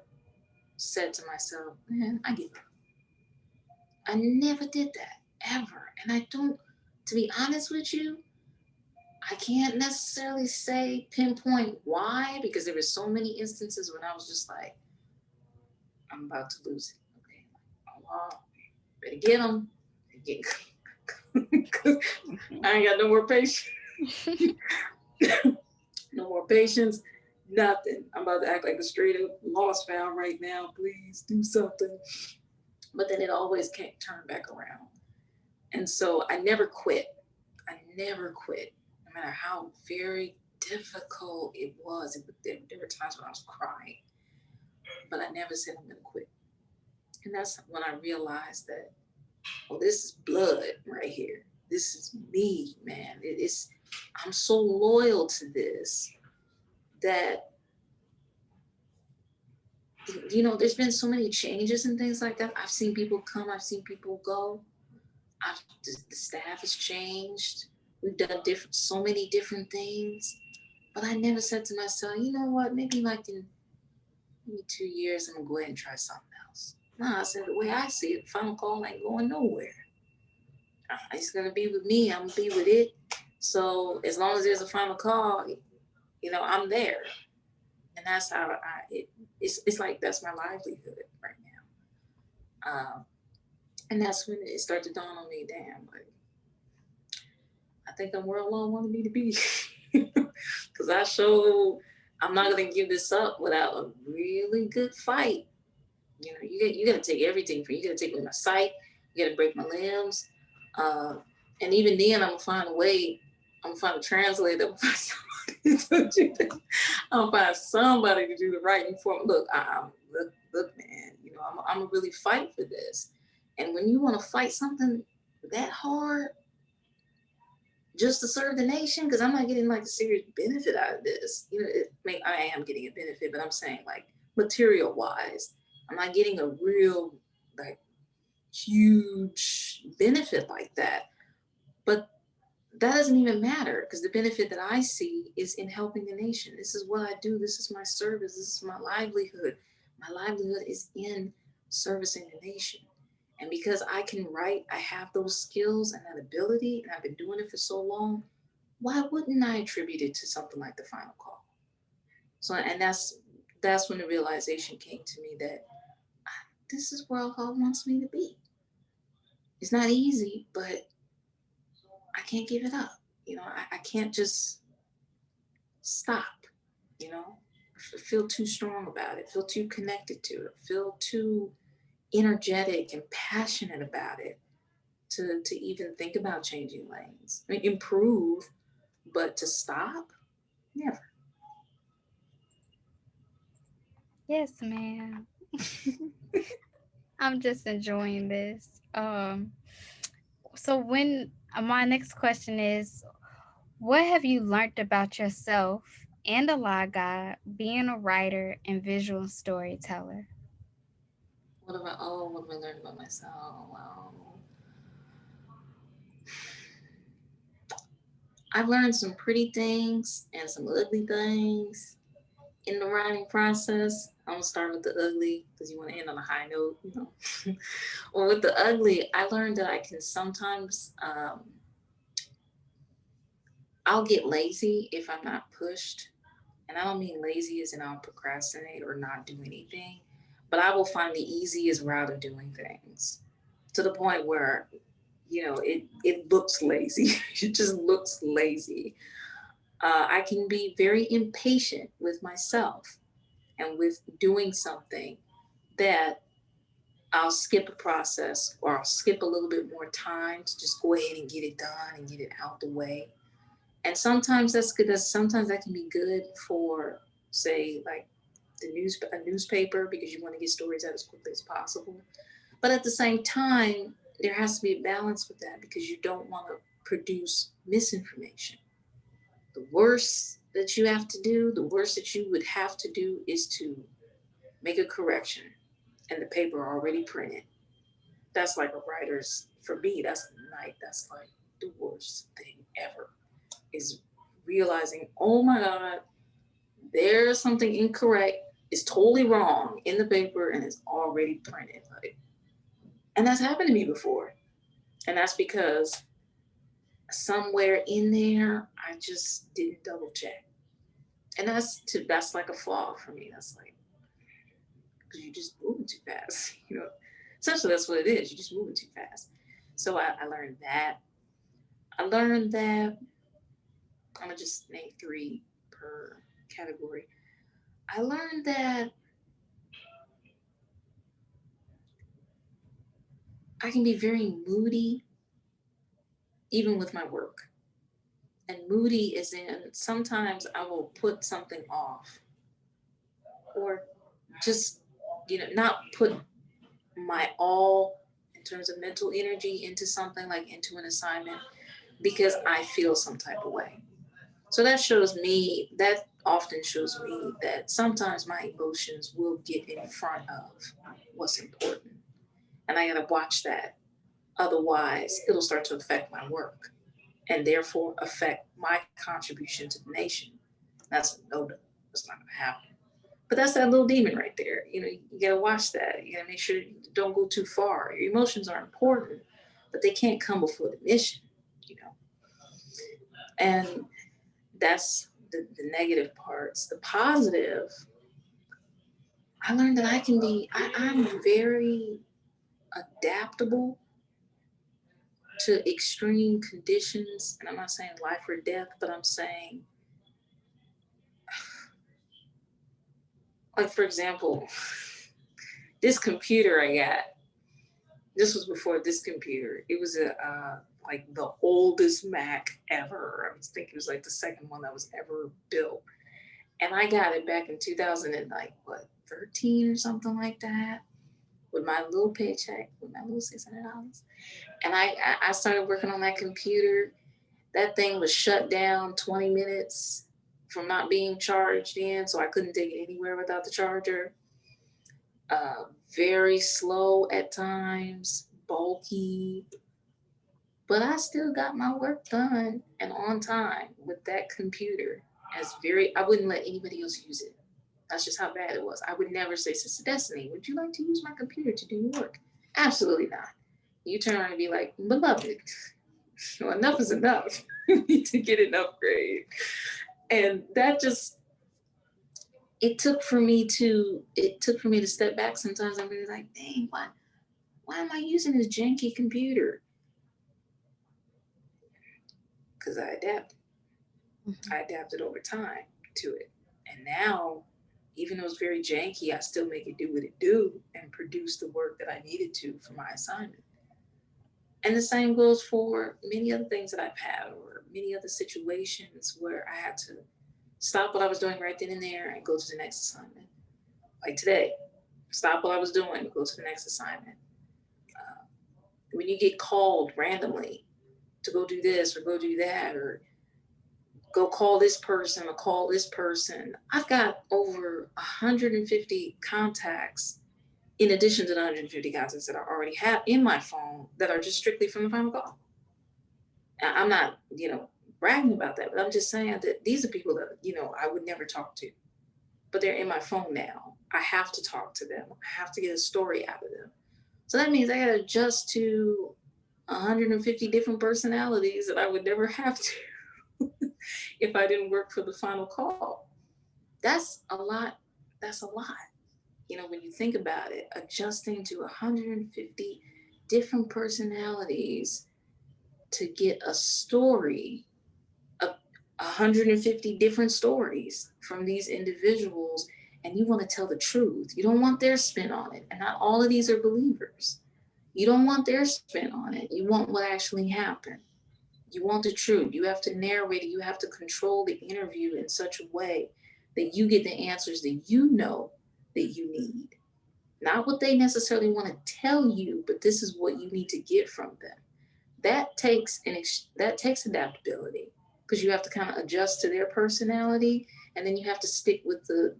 said to myself, man, I give up. I never did that ever. And I don't, to be honest with you, I can't necessarily say pinpoint why, because there were so many instances when I was just like, I'm about to lose it. Okay, Allah, better get them. Get, I ain't got no more patience. No more patience. Nothing. I'm about to act like a straight up lost found right now. Please do something. But then it always can't turn back around. And so I never quit. I never quit, no matter how very difficult it was. There were times when I was crying, but I never said I'm going to quit. And that's when I realized that, oh, this is blood right here. This is me, man. I'm so loyal to this that, there's been so many changes and things like that. I've seen people come, I've seen people go. The staff has changed. We've done so many different things. But I never said to myself, you know what, maybe like in maybe 2 years, I'm going to go ahead and try something else. No, I said, the way I see it, Final Call ain't going nowhere. It's going to be with me. I'm going to be with it. So as long as there's a Final Call, I'm there. And that's how it's like that's my livelihood right now. And that's when it started to dawn on me, damn, like, I think I'm where Allah wanted me to be. Because I'm not going to give this up without a really good fight. You got to take everything from you. You got to take away my sight. You got to break my limbs. And even then, I'm going to find a way. I'm going to find a translator. I'll find somebody to do the writing for me. Look, look, man. You know, I'm gonna really fight for this. And when you want to fight something that hard just to serve the nation, because I'm not getting like a serious benefit out of this. You know, I am getting a benefit, but I'm saying like material wise, I'm not getting a real like huge benefit like that. But that doesn't even matter because the benefit that I see is in helping the nation. This is what I do. This is my service. This is my livelihood. My livelihood is in servicing the nation. And because I can write, I have those skills and that ability, and I've been doing it for so long, why wouldn't I attribute it to something like the final call? So, and that's when the realization came to me that this is where God wants me to be. It's not easy, but I can't give it up. You know, I can't just stop, you know. I feel too strong about it, feel too connected to it, feel too energetic and passionate about it to even think about changing lanes. I mean, improve, but to stop, never. Yes, ma'am. I'm just enjoying this. So when my next question is, what have you learned about yourself and Allah God being a writer and visual storyteller? What have I learned about myself? Well, I've learned some pretty things and some ugly things in the writing process. I'm gonna start with the ugly because you want to end on a high note, you know. Or with the ugly, I learned that I can sometimes I'll get lazy if I'm not pushed. And I don't mean lazy as in I'll procrastinate or not do anything, but I will find the easiest route of doing things to the point where, you know, it looks lazy. It just looks lazy. I can be very impatient with myself and with doing something that I'll skip a process or I'll skip a little bit more time to just go ahead and get it done and get it out the way. And sometimes that's good. Sometimes that can be good for, say, like a newspaper because you want to get stories out as quickly as possible. But at the same time, there has to be a balance with that because you don't want to produce misinformation. The worst that you have to do, the worst that you would have to do is to make a correction and the paper already printed. That's like a writer's, for me, that's like the worst thing ever is realizing, oh my God, there's something incorrect. It's totally wrong in the paper and it's already printed. Like, and that's happened to me before. And that's because somewhere in there, I just didn't double check. And that's like a flaw for me. That's like, because you're just moving too fast. You know, essentially that's what it is. You're just moving too fast. So I learned that. I learned that I'm gonna just name three per category. I learned that I can be very moody even with my work. And moody is in sometimes I will put something off or just, you know, not put my all in terms of mental energy into something like into an assignment because I feel some type of way. So that often shows me that sometimes my emotions will get in front of what's important. And I got to watch that. Otherwise, it'll start to affect my work and therefore affect my contribution to the nation. That's a no. That's not going to happen. But that's that little demon right there. You know, you got to watch that. You got to make sure you don't go too far. Your emotions are important, but they can't come before the mission, you know. And that's the negative parts. The positive, I learned that I'm very adaptable to extreme conditions. And I'm not saying life or death, but I'm saying, like, for example, this computer I got, this was before this computer. It was a like the oldest Mac ever. I think it was like the second one that was ever built. And I got it back in 2013 or something like that, with my little paycheck, with my little $600. And I started working on that computer. That thing was shut down 20 minutes from not being charged in, so I couldn't take it anywhere without the charger. Very slow at times, bulky, but I still got my work done and on time with that computer. I wouldn't let anybody else use it. That's just how bad it was. I would never say, Sister Destiny, would you like to use my computer to do your work? Absolutely not. You turn around and be like, beloved, well, enough is enough. You need to get an upgrade. And that just, it took for me to step back sometimes and be like, dang, why am I using this janky computer? Because I adapted. I adapted over time to it. And now, even though it's very janky, I still make it do what it do and produce the work that I needed to for my assignment. And the same goes for many other things that I've had, or many other situations where I had to stop what I was doing right then and there and go to the next assignment. Like today, stop what I was doing, go to the next assignment. When you get called randomly to go do this or go do that, or go call this person or call this person, I've got over 150 contacts in addition to the 150 contacts that I already have in my phone that are just strictly from the final call. I'm not, bragging about that, but I'm just saying that these are people that, I would never talk to, but they're in my phone now. I have to talk to them. I have to get a story out of them. So that means I got to adjust to 150 different personalities that I would never have to if I didn't work for the final call. That's a lot. That's a lot. When you think about it, adjusting to 150 different personalities to get a story, 150 different stories from these individuals, and you want to tell the truth. You don't want their spin on it. And not all of these are believers. You don't want their spin on it. You want what actually happened. You want the truth. You have to narrate it. You have to control the interview in such a way that you get the answers that you know that you need. Not what they necessarily want to tell you, but this is what you need to get from them. That takes adaptability, because you have to kind of adjust to their personality, and then you have to stick with the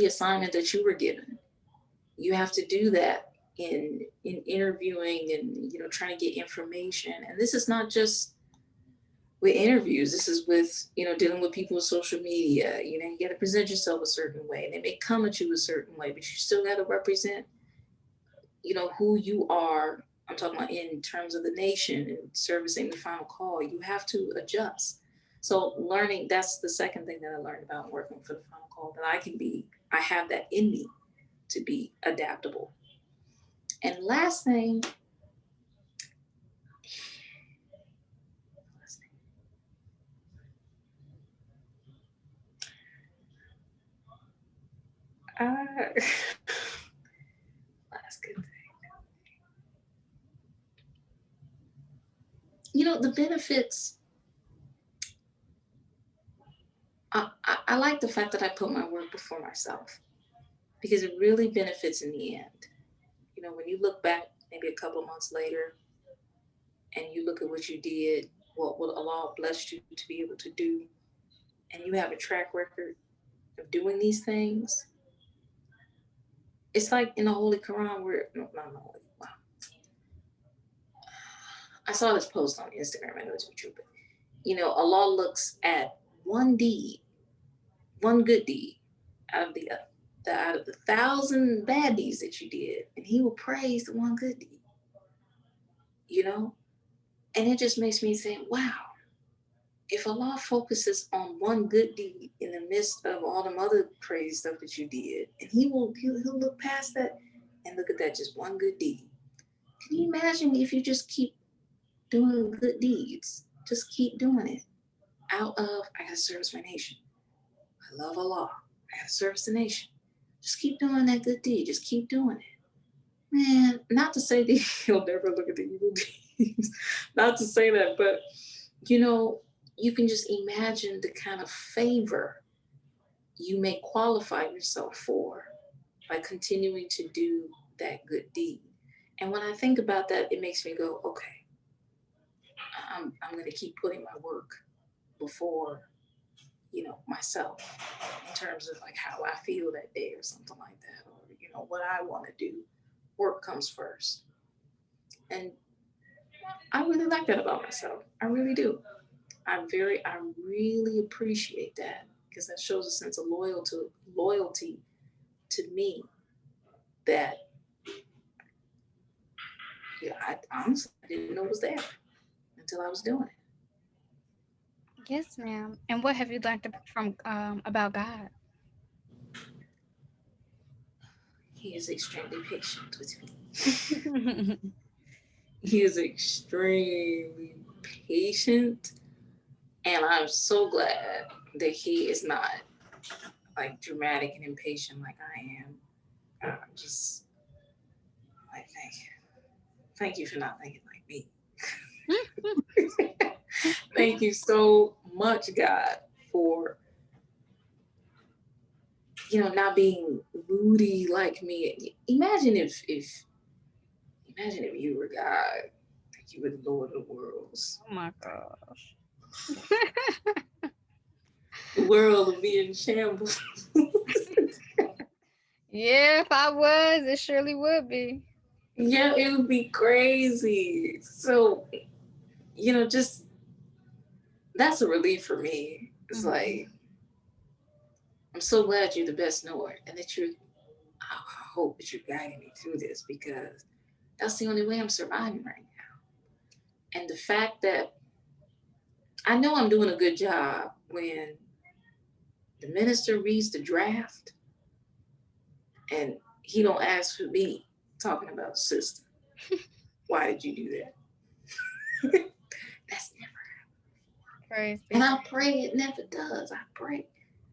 assignment that you were given. You have to do that in interviewing and trying to get information. And this is not just with interviews. This is with dealing with people with social media. You got to present yourself a certain way, and they may come at you a certain way, but you still got to represent who you are. I'm talking about in terms of the nation and servicing the final call. You have to adjust. So learning, that's the second thing that I learned about working for the final call, that I have that in me to be adaptable. And last thing, last good thing. The benefits, I like the fact that I put my work before myself, because it really benefits in the end. When you look back maybe a couple of months later and you look at what you did, what Allah blessed you to be able to do, and you have a track record of doing these things, it's like in the Holy Quran where, no, not the Holy, wow. I saw this post on Instagram, I know it's true, but Allah looks at one deed, one good deed out of the 1,000 bad deeds that you did, and He will praise the one good deed. And it just makes me think, wow, if Allah focuses on one good deed in the midst of all them other crazy stuff that you did, and he'll look past that and look at that just one good deed. Can you imagine if you just keep doing good deeds? Just keep doing it out of, I gotta service my nation. I love Allah. I gotta service the nation. Just keep doing that good deed. Just keep doing it. Man, not to say that he'll never look at the evil deeds, not to say that, but you know, you can just imagine the kind of favor you may qualify yourself for by continuing to do that good deed. And when I think about that, it makes me go, okay, I'm going to keep putting my work before, myself in terms of like how I feel that day or something like that, or, what I want to do. Work comes first. And I really like that about myself. I really do. I really appreciate that because that shows a sense of loyalty to me that, I honestly didn't know was there until I was doing it. Yes, ma'am. And what have you learned from about God? He is extremely patient with me. He is extremely patient, and I'm so glad that he is not like dramatic and impatient like I am. I'm just like thank you for not thinking like me. Thank you so much, God, for not being moody like me. Imagine if you were God, like you were the Lord of the worlds. Oh my gosh. The world would be in shambles. Yeah, if I was, it surely would be. Yeah, it would be crazy. So, just that's a relief for me. It's Mhm. like I'm so glad you're the best knower and that I hope that you're guiding me through this because that's the only way I'm surviving right now. And the fact that I know I'm doing a good job when the minister reads the draft and he don't ask for me talking about sister. Why did you do that? That's never. Praise be And to I pray it never does. I pray.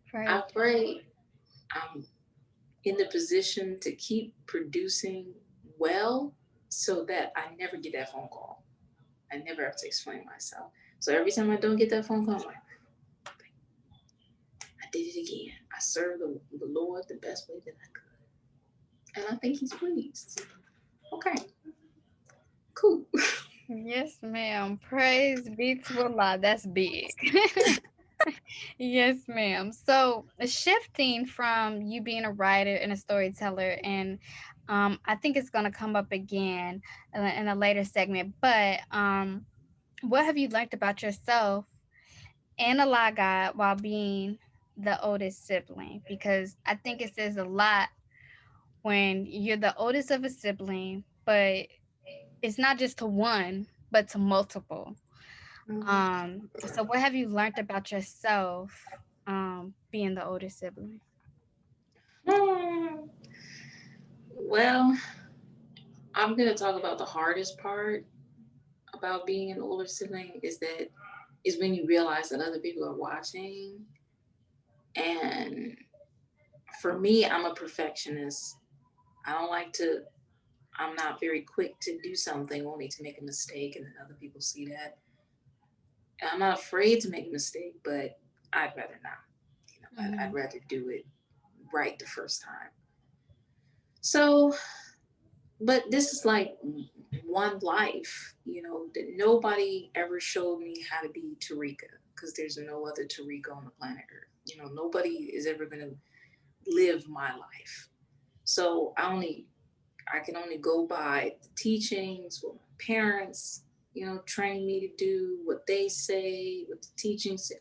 praise. I pray I'm in the position to keep producing well so that I never get that phone call. I never have to explain myself. So every time I don't get that phone call, I'm like, I did it again. I served the Lord the best way that I could. And I think he's pleased. Okay, cool. Yes, ma'am. Praise be to Allah. That's big. Yes, ma'am. So, shifting from you being a writer and a storyteller, and I think it's going to come up again in a later segment, but what have you learned about yourself and Allah God while being the oldest sibling? Because I think it says a lot when you're the oldest of a sibling, but it's not just to one, but to multiple. So what have you learned about yourself, being the older sibling? Hmm. Well, I'm going to talk about the hardest part about being an older sibling is when you realize that other people are watching. And for me, I'm a perfectionist. I don't like to, I'm not very quick to do something only to make a mistake and then other people see that. And I'm not afraid to make a mistake, but I'd rather not. I'd Mhm. rather do it right the first time. So, but this is like one life, that nobody ever showed me how to be Tariqah because there's no other Tariqah on the planet Earth. Nobody is ever going to live my life. So I can only go by the teachings, what my parents, train me to do, what they say, what the teachings say,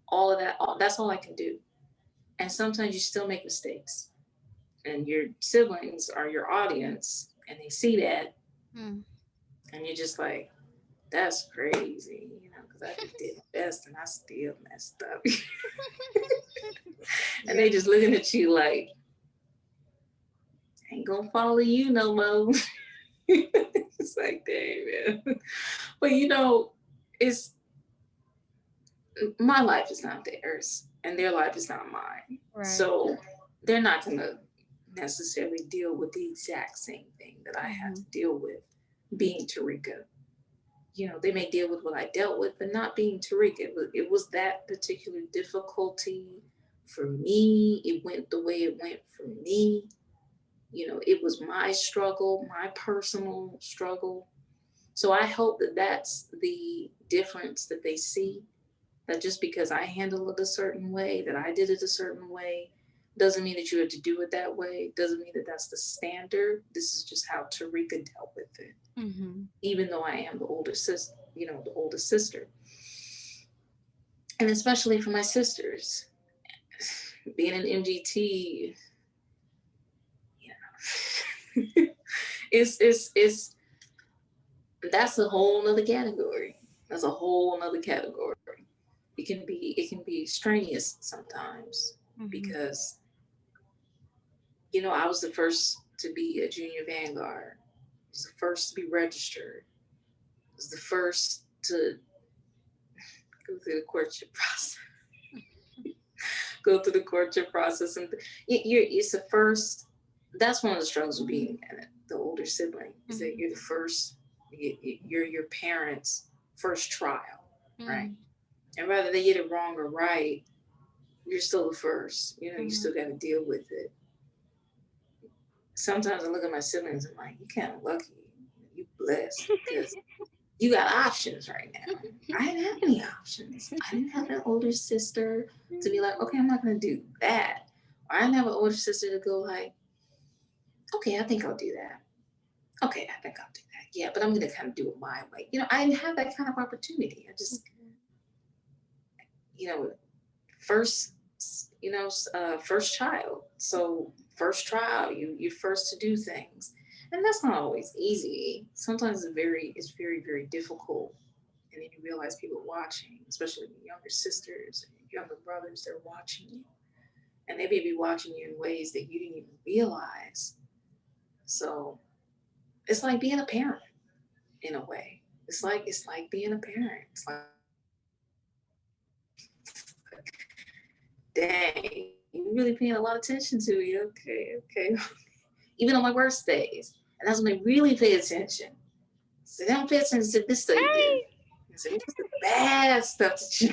all of that. That's all I can do. And sometimes you still make mistakes, and your siblings are your audience, and they see that, Mm. and you're just like, that's crazy, because I just did my best and I still messed up. And Yeah. they just looking at you like, ain't gonna follow you no more. It's like, dang, man. But it's my life is not theirs, and their life is not mine. Right. So they're not gonna necessarily deal with the exact same thing that I had to deal with being Tariqah. You know, they may deal with what I dealt with, but not being Tariqah. It was that particular difficulty for me. It went the way it went for me. You know, it was my struggle, my personal struggle. So I hope that that's the difference that they see, that just because I handle it a certain way, that I did it a certain way, doesn't mean that you have to do it that way. Doesn't mean that that's the standard. This is just how Tariqah dealt with it. Even though I am the older sister, you know, the oldest sister. And especially for my sisters, being an MGT, yeah, it's that's a whole nother category. That's a whole nother category. It can be strenuous sometimes because, you know, I was the first to be a junior vanguard. I was the first to be registered. I was the first to go through the courtship process. Go through the courtship process, and it's the first. That's one of the struggles of being the older sibling, is that you're the first. You're your parents' first trial, right? And whether they get it wrong or right, you're still the first. You know, you still got to deal with it. Sometimes I look at my siblings and I'm like, you kind of lucky, you blessed, because you got options right now. I didn't have any options. I didn't have an older sister to be like, okay, I'm not going to do that. Or I didn't have an older sister to go like, okay, I think I'll do that. Okay, I think I'll do that. Yeah, but I'm going to kind of do it my way. You know, I didn't have that kind of opportunity. I just, you know, first, first child. So first trial, you're first to do things. And that's not always easy. Sometimes it's very, very difficult. And then you realize people watching, especially younger sisters and younger brothers, they're watching you. And they may be watching you in ways that you didn't even realize. So it's like being a parent in a way. It's like being a parent. It's like, dang, you really paying a lot of attention to me. Okay. Even on my worst days. And that's when they really pay attention. So they don't pay attention to this stuff you did. So what's the bad stuff that you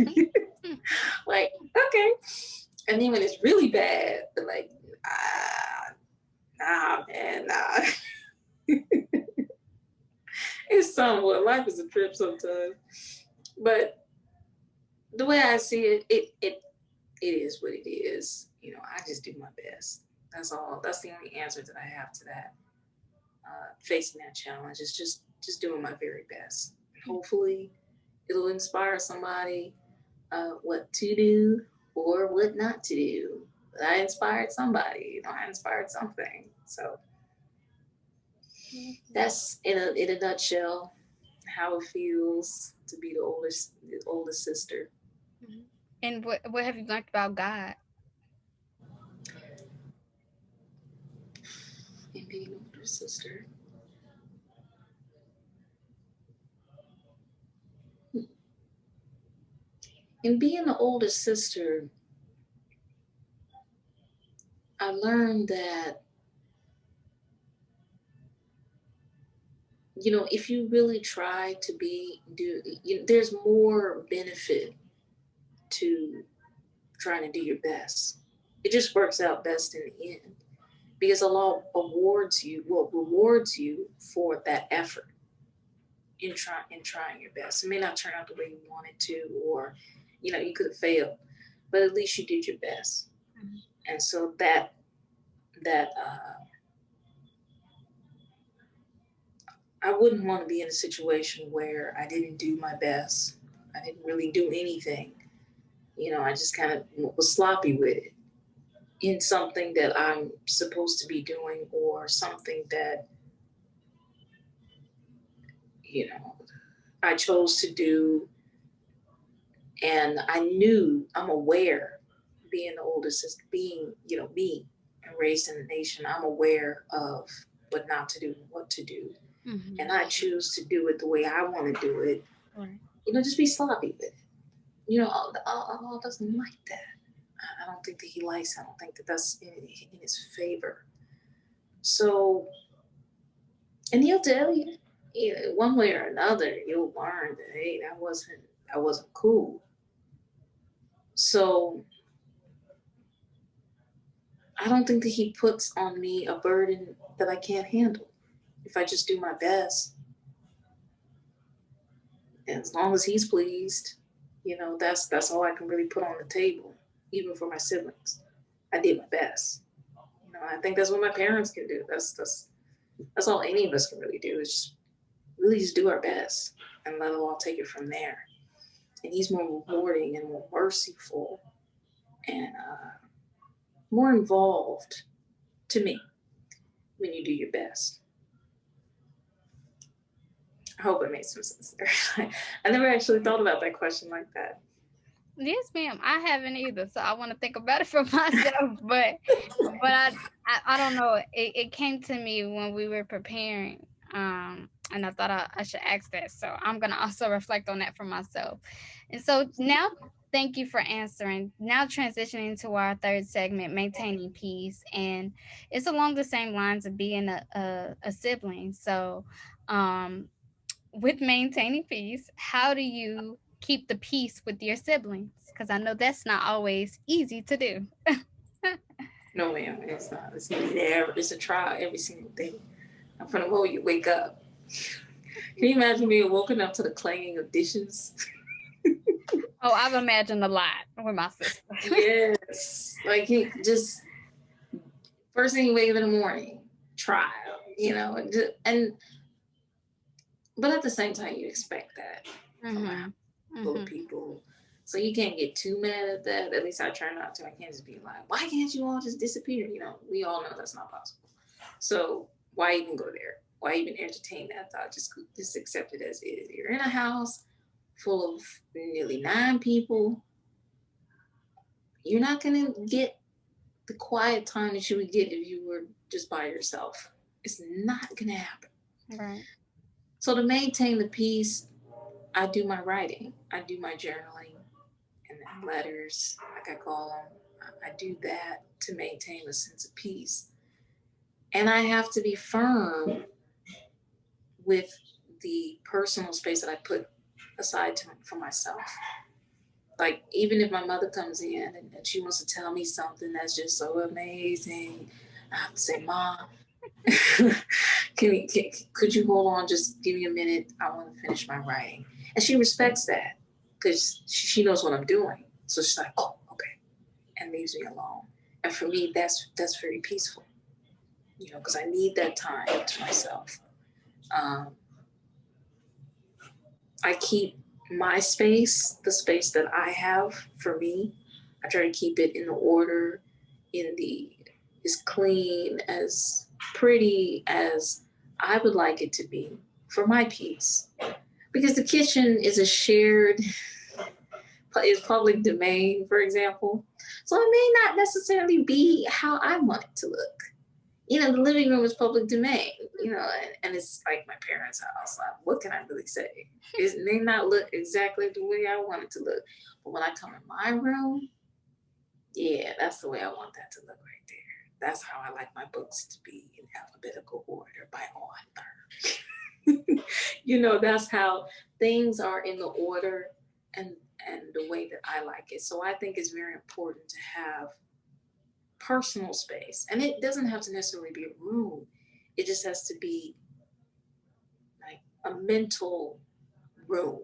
do? Like, okay. And then when it's really bad, they're like, man, nah. It's somewhat, life is a trip sometimes. But the way I see it, it is what it is. You know, I just do my best. That's all. That's the only answer that I have to that. Facing that challenge is just doing my very best. Hopefully, it'll inspire somebody what to do or what not to do. But I inspired somebody. You know, I inspired something. So that's in a nutshell how it feels to be the oldest sister. And what have you learned about God? And being the older sister. And being the oldest sister, I learned that, you know, if you really try to there's more benefit to trying to do your best. It just works out best in the end because Allah rewards you for that effort in trying your best. It may not turn out the way you wanted to, or, you know, you could have failed, but at least you did your best. And so that I wouldn't want to be in a situation where I didn't do my best. I didn't really do anything. You know, I just kind of was sloppy with it in something that I'm supposed to be doing, or something that, you know, I chose to do. And I'm aware, being the oldest, is being, you know, me and raised in the nation, I'm aware of what not to do and what to do. And I choose to do it the way I want to do it. You know, just be sloppy with it. You know, Allah doesn't like that. I don't think that he likes. I don't think that that's in his favor. So, and he'll tell you, one way or another, you'll learn that hey, that wasn't cool. So I don't think that he puts on me a burden that I can't handle. If I just do my best, and as long as he's pleased, that's all I can really put on the table, even for my siblings. I did my best. I think that's what my parents can do. That's all any of us can really do is just really just do our best and let it all take it from there. And he's more rewarding and more merciful and more involved to me when you do your best. I hope it makes some sense there. I never actually thought about that question like that. Yes, ma'am. I haven't either, so I want to think about it for myself. But I don't know. It came to me when we were preparing, and I thought I should ask that. So I'm gonna also reflect on that for myself. And so now, thank you for answering. Now transitioning to our third segment, maintaining peace, and it's along the same lines of being a sibling. So, um, with maintaining peace, how do you keep the peace with your siblings? Because I know that's not always easy to do. No, ma'am, it's not. It's there. It's a trial every single day. From the moment you wake up. Can you imagine being woken up to the clanging of dishes? Oh, I've imagined a lot with my sister. Yes. Like you just first thing you wake up in the morning, trial, and but at the same time you expect that from a house full of people. So you can't get too mad at that. At least I try not to. I can't just be like, why can't you all just disappear? We all know that's not possible. So why even go there? Why even entertain that thought? Just accept it as is. You're in a house full of nearly 9 people. You're not gonna get the quiet time that you would get if you were just by yourself. It's not gonna happen. Right. So to maintain the peace, I do my writing. I do my journaling and then letters, like I call them. I do that to maintain a sense of peace. And I have to be firm with the personal space that I put aside for myself. Like, even if my mother comes in and she wants to tell me something that's just so amazing, I have to say, Mom, could you hold on? Just give me a minute. I want to finish my writing. And she respects that because she knows what I'm doing. So she's like, oh, okay, and leaves me alone. And for me, that's very peaceful, because I need that time to myself. Um, I keep my space, the space that I have for me. I try to keep it in the order, as clean, as pretty as I would like it to be for my peace. Because the kitchen is a shared, is public domain, for example. So it may not necessarily be how I want it to look. The living room is public domain, and it's like my parents' house. Like, what can I really say? It may not look exactly the way I want it to look. But when I come in my room, yeah, that's the way I want that to look right there. That's how I like my books to be in alphabetical order by author. That's how things are in the order and the way that I like it. So I think it's very important to have personal space. And it doesn't have to necessarily be a room. It just has to be like a mental room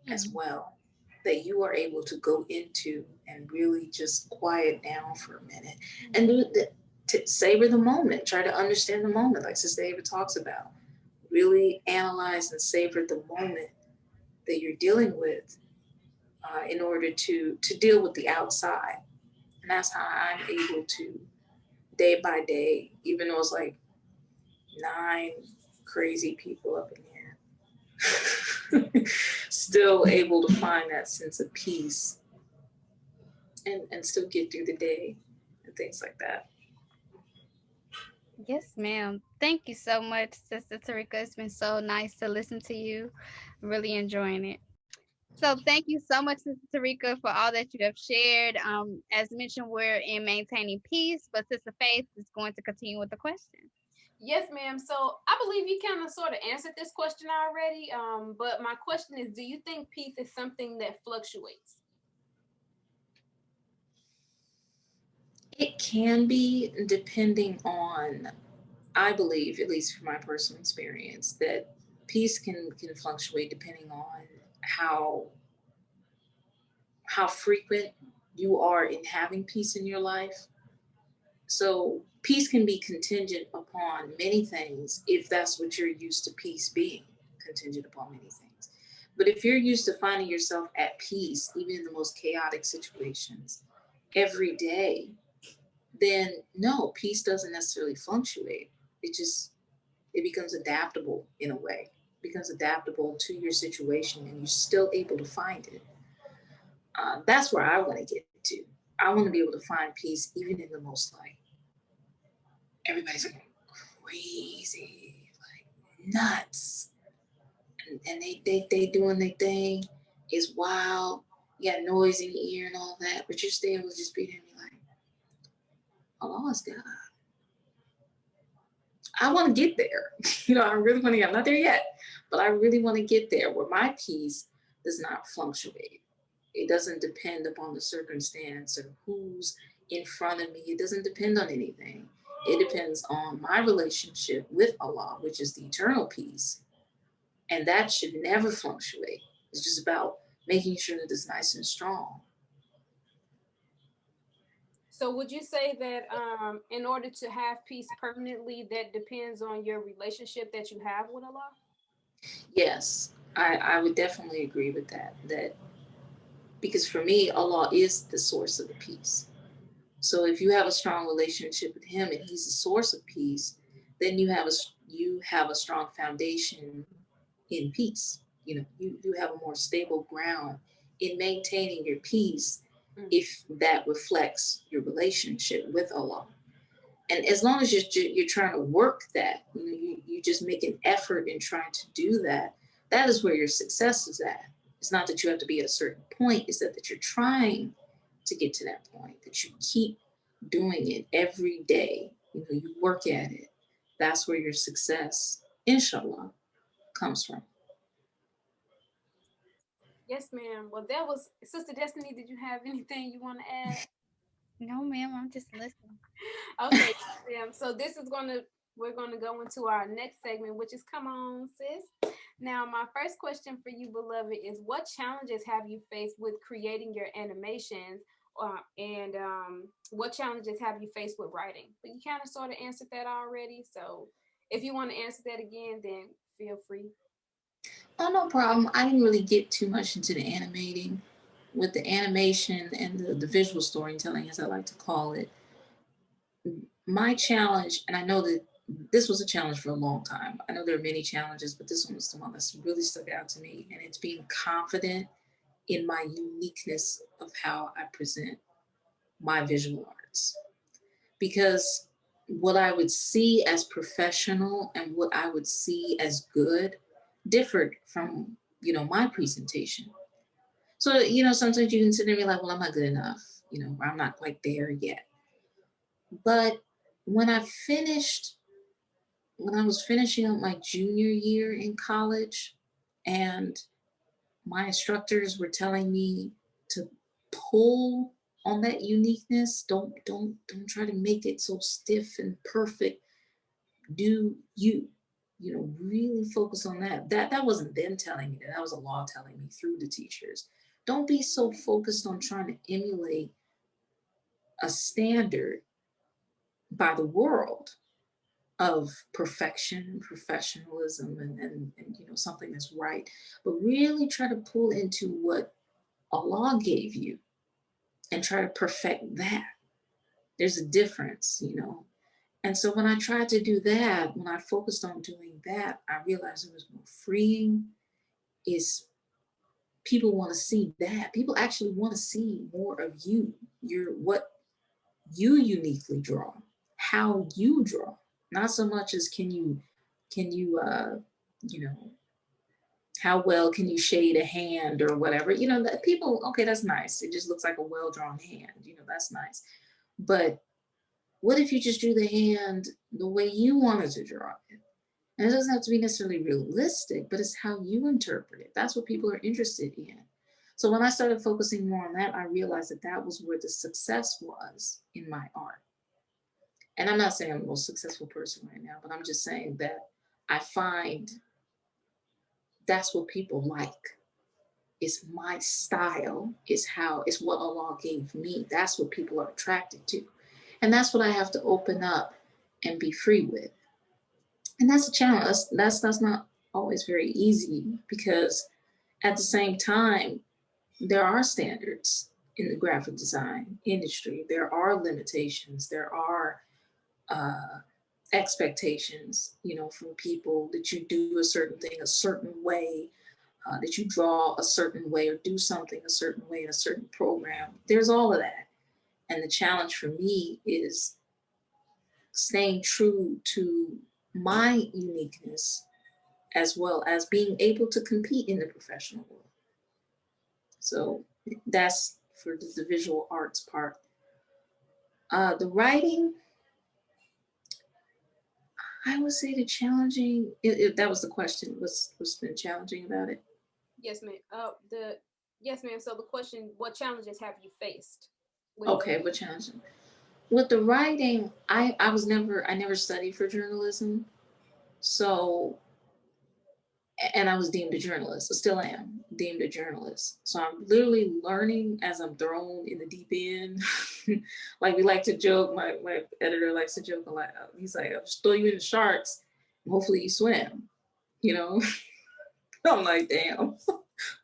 as well, that you are able to go into and really just quiet down for a minute and to savor the moment, try to understand the moment, like Sister Ava talks about. Really analyze and savor the moment that you're dealing with in order to deal with the outside. And that's how I'm able to, day by day, even though it's like 9 crazy people up in here, still able to find that sense of peace and still get through the day and things like that. Yes, ma'am. Thank you so much, Sister Tariqah. It's been so nice to listen to you. Really enjoying it. So thank you so much, Sister Tariqah, for all that you have shared. As mentioned, we're in maintaining peace, but Sister Faith is going to continue with the question. Yes, ma'am. So I believe you kind of sort of answered this question already. But my question is, do you think peace is something that fluctuates? It can be, depending on, I believe, at least from my personal experience, that peace can fluctuate depending on how how frequent you are in having peace in your life. So peace can be contingent upon many things if that's what you're used to peace being, contingent upon many things. But if you're used to finding yourself at peace, even in the most chaotic situations, every day, then no, peace doesn't necessarily fluctuate. It becomes adaptable in a way, it becomes adaptable to your situation, and you're still able to find it. That's where I want to get to. I want to be able to find peace even in the most like everybody's going crazy, like nuts, and they doing their thing. It's wild. You got noise in your ear and all that, but you're still able to just be there and be like, Allah is God. I want to get there. I really want to get. I'm not there yet, but I really want to get there where my peace does not fluctuate. It doesn't depend upon the circumstance or who's in front of me. It doesn't depend on anything. It depends on my relationship with Allah, which is the eternal peace. And that should never fluctuate. It's just about making sure that it's nice and strong. So would you say that in order to have peace permanently, that depends on your relationship that you have with Allah? Yes, I would definitely agree with that. That because for me, Allah is the source of the peace. So if you have a strong relationship with Him and He's the source of peace, then you have a strong foundation in peace. You have a more stable ground in maintaining your peace Mm. if that reflects your relationship with Allah. And as long as you're trying to work that, you just make an effort in trying to do that. That is where your success is at. It's not that you have to be at a certain point. It's that you're trying to get to that point. That you keep doing it every day. You work at it. That's where your success, inshallah, comes from. Yes, ma'am. Well, that was Sister Destiny. Did you have anything you want to add? No, ma'am, I'm just listening. Okay, ma'am. So we're gonna go into our next segment, which is come on, sis. Now, my first question for you, beloved, is what challenges have you faced with creating your animations, and what challenges have you faced with writing? But you kind of sort of answered that already. So, if you want to answer that again, then feel free. Oh, no problem. I didn't really get too much into the animating. With the animation and the visual storytelling, as I like to call it, my challenge, and I know that this was a challenge for a long time. I know there are many challenges, but this one was the one that's really stuck out to me. And it's being confident in my uniqueness of how I present my visual arts. Because what I would see as professional and what I would see as good differed from, my presentation. So, sometimes you can sit there and be like, well, I'm not good enough, or I'm not quite there yet. But when I finished, when I was finishing up my junior year in college, and my instructors were telling me to pull on that uniqueness, don't try to make it so stiff and perfect. Do you, really focus on that. That wasn't them telling me that. That was Allah telling me through the teachers. Don't be so focused on trying to emulate a standard by the world of perfection and professionalism, and something that's right, but really try to pull into what Allah gave you and try to perfect that. There's a difference. And so when I tried to do that, when I focused on doing that, I realized it was more freeing. Is people want to see that. People actually want to see more of you. What you uniquely draw, how you draw. Not so much as can you you know how well can you shade a hand or whatever, you know, that people, okay, that's nice. It just looks like a well-drawn hand, you know, that's nice. But what if you just drew the hand the way you wanted to draw it? And it doesn't have to be necessarily realistic, but it's how you interpret it. That's what people are interested in. So when I started focusing more on that, I realized that that was where the success was in my art. And I'm not saying I'm the most successful person right now, but I'm just saying that I find that's what people like. It's my style, it's how, it's what Allah gave me. That's what people are attracted to. And that's what I have to open up and be free with. And that's a challenge. That's not always very easy, because at the same time, there are standards in the graphic design industry. There are limitations. There are uh, expectations, you know, from people that you do a certain thing a certain way, that you draw a certain way or do something a certain way in a certain program. There's all of that. And the challenge for me is staying true to my uniqueness, as well as being able to compete in the professional world. So that's for the visual arts part. The writing, I would say the challenging, if that was the question, what's been challenging about it? Yes, ma'am. Yes, ma'am. So the question: what challenges have you faced? Okay, what challenging? With the writing, I never studied for journalism, so, and I was deemed a journalist. I still am deemed a journalist. So I'm literally learning as I'm thrown in the deep end. Like we like to joke, my editor likes to joke a lot. He's like, I'll just throw you in the sharks and hopefully you swim, you know? I'm like, damn,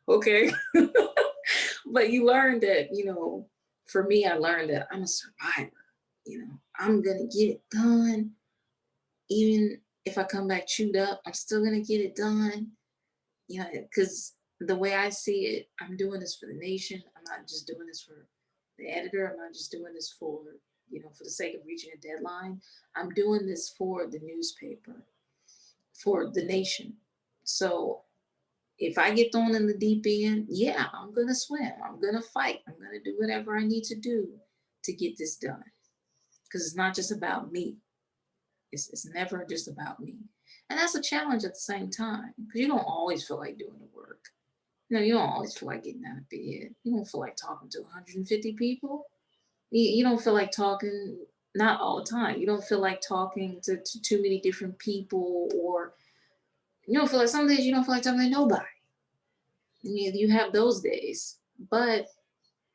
okay. But you learn that, you know, for me, I learned that I'm a survivor. You know, I'm gonna get it done. Even if I come back chewed up, I'm still gonna get it done. You know, because the way I see it, I'm doing this for the nation. I'm not just doing this for the editor. I'm not just doing this for, you know, for the sake of reaching a deadline. I'm doing this for the newspaper, for the nation. So if I get thrown in the deep end, yeah, I'm gonna swim. I'm gonna fight. I'm gonna do whatever I need to do to get this done. Because it's not just about me. It's never just about me. And that's a challenge at the same time, because you don't always feel like doing the work. You know, you don't always feel like getting out of bed. You don't feel like talking to 150 people. You don't feel like talking, not all the time. You don't feel like talking to too many different people, or you don't feel like, some days you don't feel like talking to nobody. You have those days. But,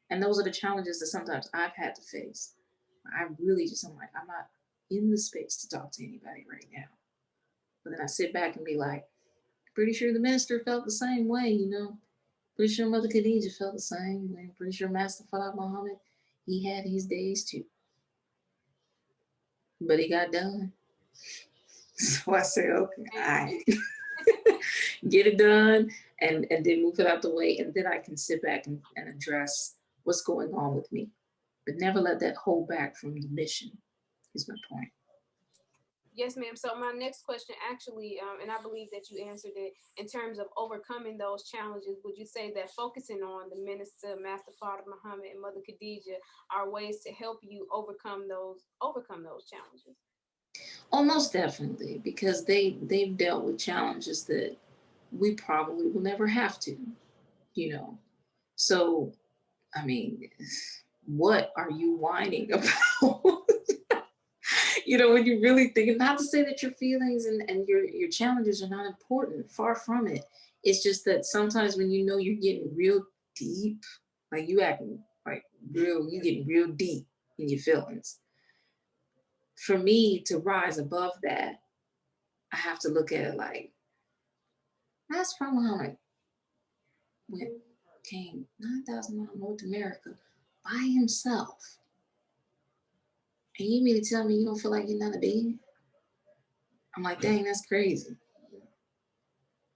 and those are the challenges that sometimes I've had to face. I really just, I'm like, I'm not in the space to talk to anybody right now. But then I sit back and be like, pretty sure the minister felt the same way, you know. Pretty sure Mother Khadijah felt the same way. Pretty sure Master Farah Muhammad, he had his days too. But he got done. So I say, okay, all right. Get it done and then move it out the way. And then I can sit back and address what's going on with me. But never let that hold back from the mission, is my point. Yes, ma'am. So my next question, actually, and I believe that you answered it in terms of overcoming those challenges. Would you say that focusing on the minister, Master Father Muhammad, and Mother Khadijah are ways to help you overcome those challenges? Oh, most definitely, because they've dealt with challenges that we probably will never have to, you know. So, I mean, what are you whining about? You know, when you really think, not to say that your feelings and your challenges are not important, far from it. It's just that sometimes when you know you're getting real deep, like you acting like real, you getting real deep in your feelings. For me to rise above that, I have to look at it like, that's from Muhammad went came 9,000 miles North America by himself. And you mean to tell me you don't feel like getting out of bed? I'm like, dang, that's crazy.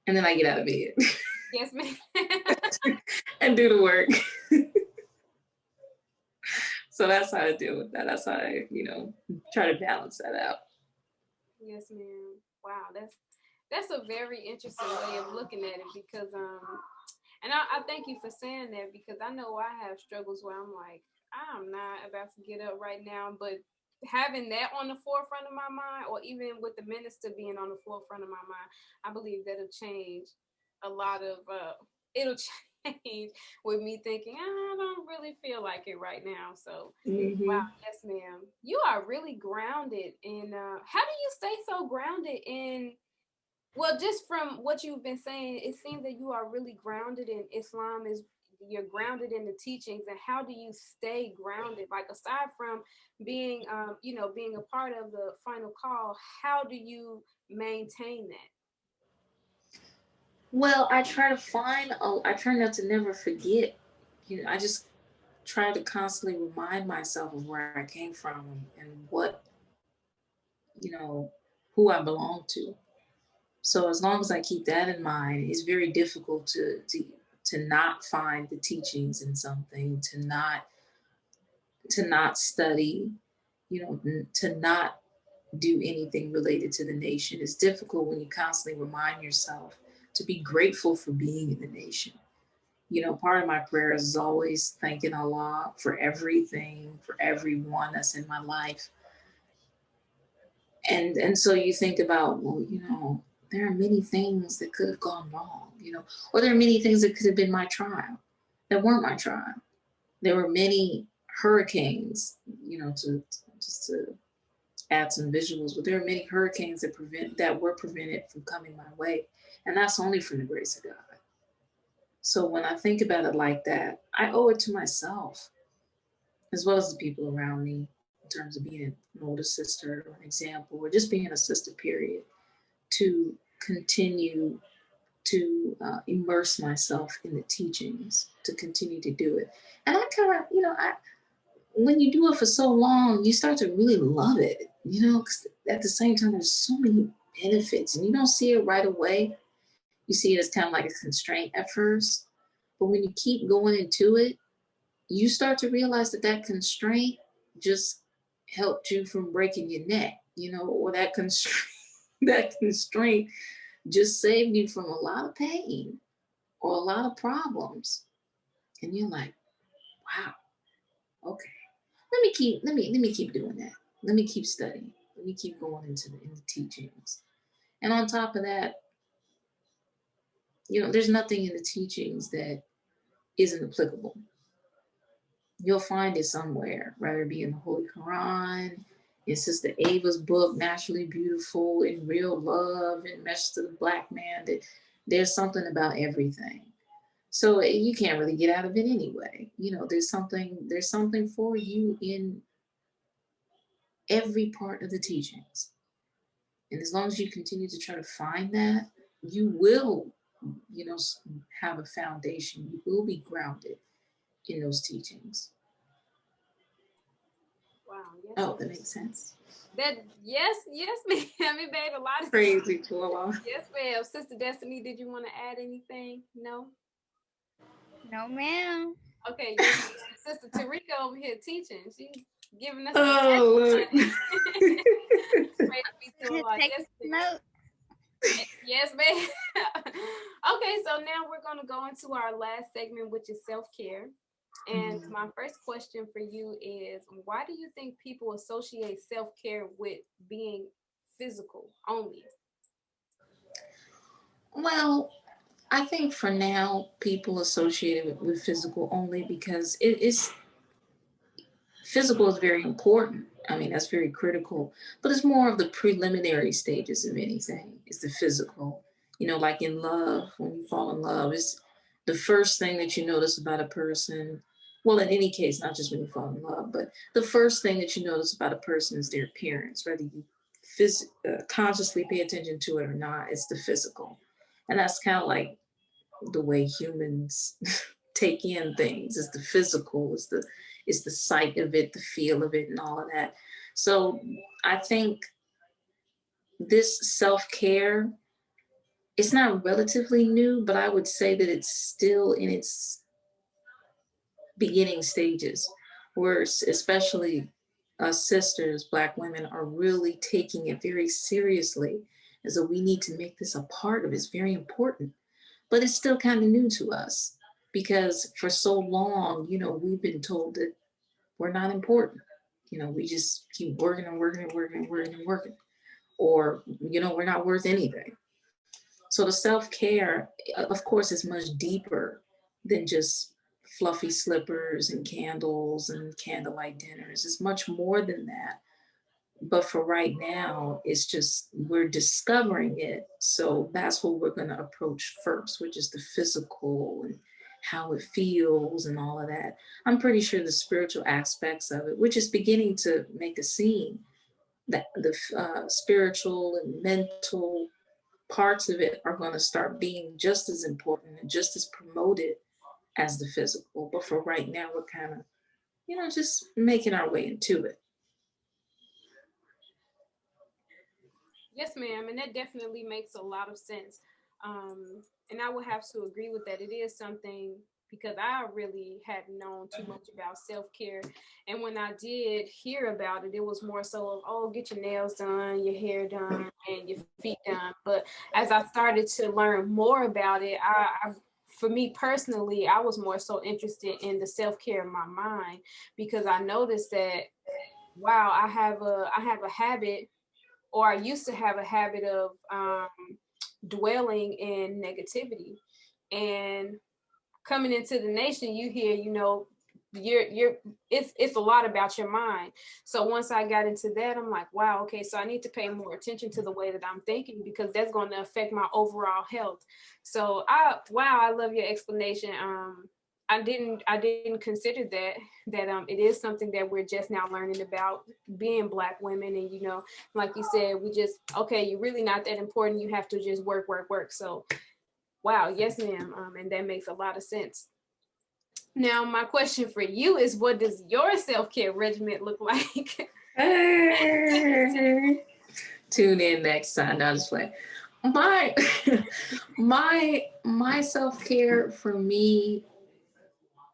And then I get out of bed. Yes, ma'am. And do the work. So that's how I deal with that. That's how I, you know, try to balance that out. Yes, ma'am. Wow, That's a very interesting way of looking at it because and I thank you for saying that because I know I have struggles where I'm like, I'm not about to get up right now, but having that on the forefront of my mind, or even with the minister being on the forefront of my mind, I believe that'll change a lot of it'll change with me thinking I don't really feel like it right now. So wow, yes, ma'am, you are really grounded in. How do you stay so grounded in? Well, just from what you've been saying, it seems that you are really grounded in Islam. Is you're grounded in the teachings, and how do you stay grounded? Like aside from being, being a part of the final call, how do you maintain that? Well, I try to find, I try not to never forget. I just try to constantly remind myself of where I came from and what, you know, who I belong to. So as long as I keep that in mind, it's very difficult to not find the teachings in something, to not study, to not do anything related to the nation. It's difficult when you constantly remind yourself to be grateful for being in the nation. Part of my prayers is always thanking Allah for everything, for everyone that's in my life. And so you think about, well, there are many things that could have gone wrong, or there are many things that could have been my trial that weren't my trial. There were many hurricanes, to just to add some visuals, but there are many hurricanes that were prevented from coming my way, and that's only from the grace of God. So when I think about it like that, I owe it to myself as well as the people around me in terms of being an older sister or an example, or just being a sister, period, to continue to immerse myself in the teachings, to continue to do it. And I kind of, when you do it for so long, you start to really love it, because at the same time, there's so many benefits and you don't see it right away. You see it as kind of like a constraint at first. But when you keep going into it, you start to realize that constraint just helped you from breaking your neck, or that constraint, that constraint just saved you from a lot of pain or a lot of problems. And you're like, wow, okay. Let me keep doing that. Let me keep studying. Let me keep going into the teachings. And on top of that, there's nothing in the teachings that isn't applicable. You'll find it somewhere, whether it be in the Holy Quran, in Sister Ava's book, Naturally Beautiful, in Real Love, in Message to the Black Man, that there's something about everything. So you can't really get out of it anyway. There's something for you in every part of the teachings. And as long as you continue to try to find that, you will, have a foundation. You will be grounded in those teachings. Wow. Yes, Oh, that makes sense. That yes, ma'am. It made a lot of Crazy to a lot. Yes, ma'am. Sister Destiny, did you want to add anything? No. No, ma'am. Okay, yes, Sister Tariqah over here teaching. She's giving us Oh, look. Take Yes, note. yes, ma'am. Okay, so now we're going to go into our last segment, which is self-care. And my first question for you is, why do you think people associate self-care with being physical only? Well, I think for now, people associate it with physical only because physical is very important. I mean, that's very critical, but it's more of the preliminary stages of anything. It's the physical, like in love, when you fall in love, it's the first thing that you notice about a person. Well, in any case, not just when you fall in love, but the first thing that you notice about a person is their appearance, whether you consciously pay attention to it or not. It's the physical. And that's kind of like the way humans take in things. It's the physical, it's the sight of it, the feel of it, and all of that. So I think this self-care, it's not relatively new, but I would say that it's still in its beginning stages, where especially us sisters, Black women, are really taking it very seriously as though we need to make this a part of it. It's very important, but it's still kind of new to us because for so long, we've been told that we're not important. We just keep working and working and working and working and working, or, we're not worth anything. So the self-care, of course, is much deeper than just fluffy slippers and candles and candlelight dinners. It's much more than that. But for right now, it's just we're discovering it. So that's what we're going to approach first, which is the physical and how it feels and all of that. I'm pretty sure the spiritual aspects of it, which is beginning to make a scene, that the spiritual and mental parts of it are going to start being just as important and just as promoted as the physical. But for right now, we're kind of, just making our way into it. Yes, ma'am, and that definitely makes a lot of sense. And I will have to agree with that. It is something because I really hadn't known too much about self care, and when I did hear about it, it was more so of, oh, get your nails done, your hair done, and your feet done. But as I started to learn more about it, for me personally, I was more so interested in the self care of my mind because I noticed that wow, I have a habit, or I used to have a habit of dwelling in negativity. And coming into the nation, you hear, you're it's a lot about your mind. So once I got into that, I'm like, wow, okay, so I need to pay more attention to the way that I'm thinking because that's going to affect my overall health. So I love your explanation. I didn't consider that it is something that we're just now learning about being Black women, and like you said, we just okay, you're really not that important. You have to just work, work, work. So wow, yes, ma'am, and that makes a lot of sense. Now, my question for you is, what does your self-care regimen look like? Tune in next time. I'll just play. My my self-care for me,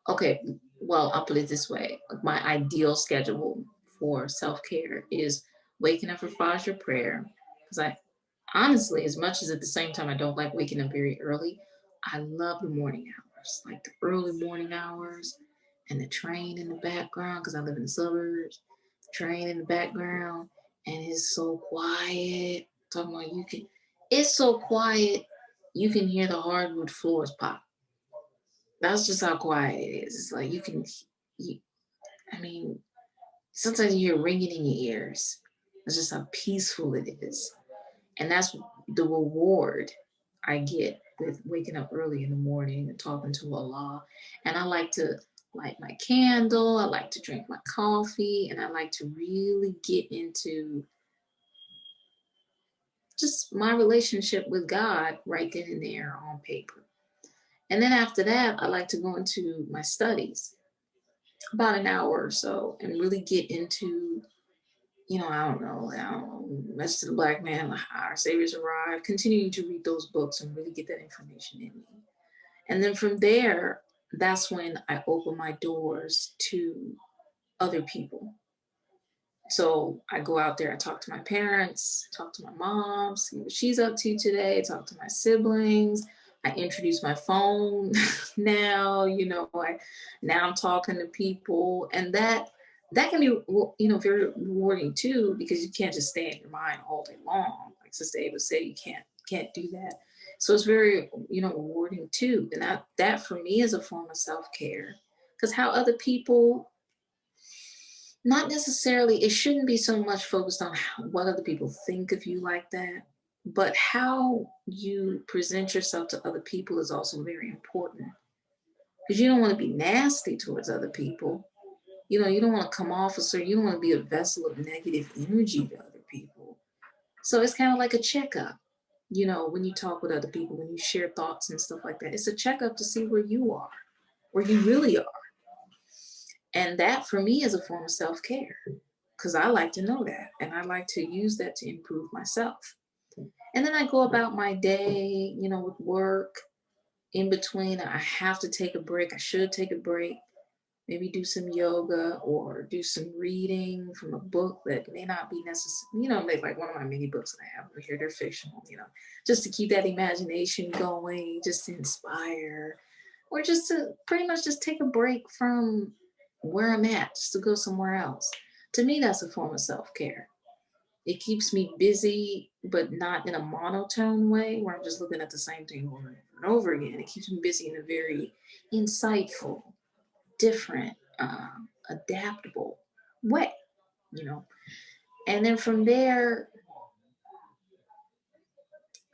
okay, well, I'll put it this way. My ideal schedule for self-care is waking up for Fajr prayer. Because I honestly, as much as at the same time I don't like waking up very early, I love the morning hours, like the early morning hours and the train in the background, because I live in the suburbs, train in the background, and it's so quiet. Talking about it's so quiet, you can hear the hardwood floors pop. That's just how quiet it is. It's like you, I mean, sometimes you hear ringing in your ears. That's just how peaceful it is. And that's the reward I get with waking up early in the morning and talking to Allah. And I like to light my candle, I like to drink my coffee, and I like to really get into just my relationship with God right then and there on paper. And then after that, I like to go into my studies about an hour or so and really get into, Message to the Black Man, Our Savior's Arrived, continuing to read those books and really get that information in me. And then from there, that's when I open my doors to other people. So I go out there, I talk to my parents, talk to my mom, see what she's up to today, talk to my siblings. I introduce my phone now, now I'm talking to people, and that can be, very rewarding too, because you can't just stay in your mind all day long. Like Sister Ava said, you can't do that. So it's very, rewarding too. And that for me is a form of self-care, because how other people, not necessarily, it shouldn't be so much focused on what other people think of you like that, but how you present yourself to other people is also very important, because you don't want to be nasty towards other people. You don't want to come off you don't want to be a vessel of negative energy to other people. So it's kind of like a checkup, when you talk with other people, when you share thoughts and stuff like that. It's a checkup to see where you are, where you really are. And that for me is a form of self-care, because I like to know that and I like to use that to improve myself. And then I go about my day, with work. In between, I have to take a break. I should take a break. maybe do some yoga or do some reading from a book that may not be necessary, like one of my many books that I have over here, they're fictional, just to keep that imagination going, just to inspire, or just to pretty much just take a break from where I'm at, just to go somewhere else. To me, that's a form of self-care. It keeps me busy, but not in a monotone way where I'm just looking at the same thing over and over again. It keeps me busy in a very insightful, different, adaptable way, you know. And then from there,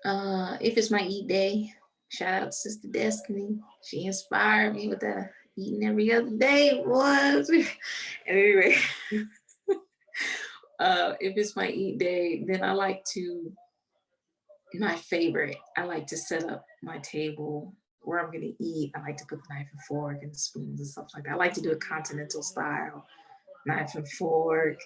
if it's my eat day, shout out to Sister Destiny. She inspired me with that eating every other day was. Anyway, if it's my eat day, then I like to, my favorite, I like to set up my table where I'm going to eat. I like to put the knife and fork and spoons and stuff like that. I like to do a continental style knife and fork,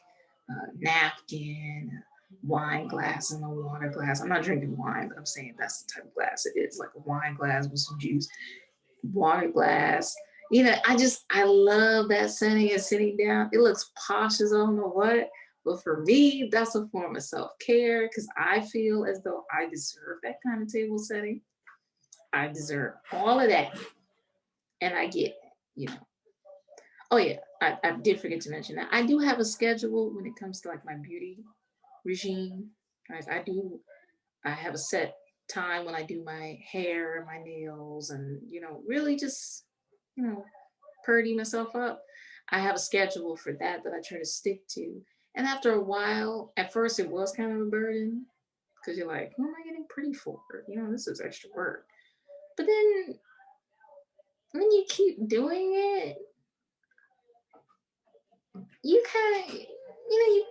napkin, wine glass, and a water glass. I'm not drinking wine, but I'm saying that's the type of glass it is, like a wine glass with some juice, water glass. I love that setting and sitting down. It looks posh as I don't know what, but for me, that's a form of self-care because I feel as though I deserve that kind of table setting. I deserve all of that. And I get, you know, oh yeah, I did forget to mention that. I do have a schedule when it comes to like my beauty regime. Like I have a set time when I do my hair and my nails and, really just, you know, purdy myself up. I have a schedule for that I try to stick to. And after a while, at first it was kind of a burden because you're like, who am I getting pretty for? This is extra work. But then when you keep doing it, you kind of,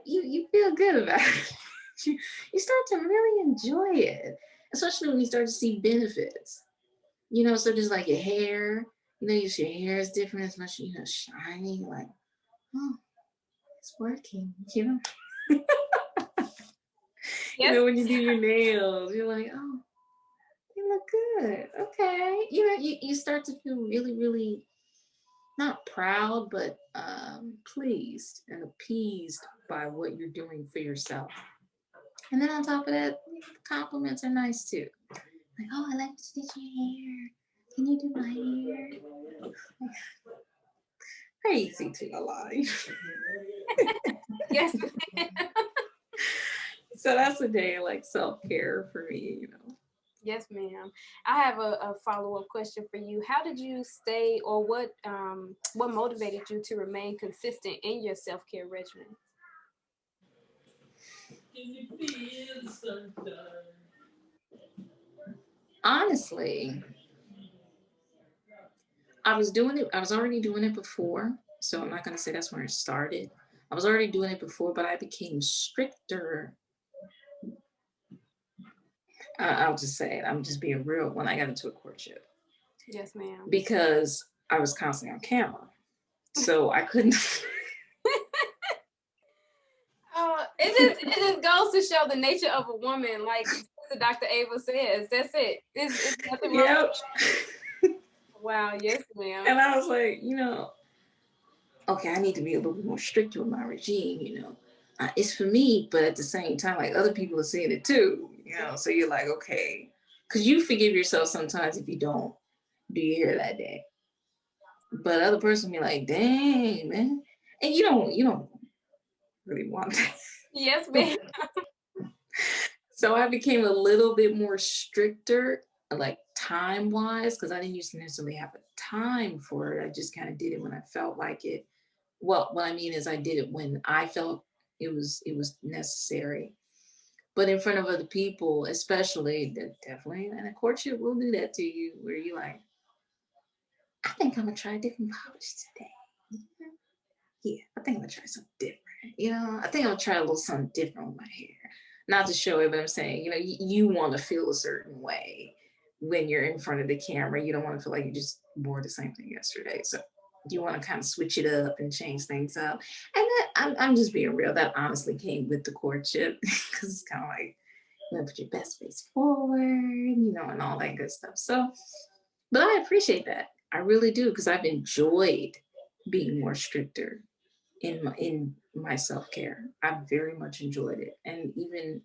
you feel good about it. you start to really enjoy it, especially when you start to see benefits. So just like your hair, your hair is different, as much, shiny, like, oh, it's working, Yes. When you do your nails, you're like, oh, they look good. Okay. You start to feel really, really not proud, but pleased and appeased by what you're doing for yourself. And then on top of that, compliments are nice too. Like, oh, I like what you did your hair. Can you do my hair? Crazy to a lie. Yes. So that's a day like self-care for me. Yes, ma'am. I have a follow-up question for you. How did you stay, or what motivated you to remain consistent in your self-care regimen? Honestly, I was doing it. I was already doing it before, so I'm not going to say that's where it started. I was already doing it before, but I became stricter. I'll just say it. I'm just being real. When I got into a courtship. Yes, ma'am. Because I was constantly on camera, so I couldn't. It just goes to show the nature of a woman, like Dr. Ava says. That's it. It's nothing wrong. Yep. Wow. Yes, ma'am. And I was like, okay, I need to be a little bit more strict with my regime. It's for me, but at the same time, like other people are seeing it too. So you're like, okay, because you forgive yourself sometimes if you don't do your hair that day. But other person be like, dang, man, and you don't really want that. Yes, ma'am. So I became a little bit more stricter, like time-wise, because I didn't used to necessarily have a time for it. I just kind of did it when I felt like it. Well, what I mean is I did it when I felt it was necessary. But in front of other people, especially, definitely, and a courtship will do that to you, where you like, I think I'm gonna try a different polish today. Yeah, I think I'm gonna try something different. I think I'm gonna try a little something different with my hair. Not to show it, but I'm saying, you want to feel a certain way when you're in front of the camera. You don't want to feel like you just wore the same thing yesterday. So you want to kind of switch it up and change things up. And that, I'm just being real. That honestly came with the courtship because it's kind of like, put your best face forward, and all that good stuff. So, but I appreciate that. I really do, because I've enjoyed being more stricter in my self-care. I very much enjoyed it. And even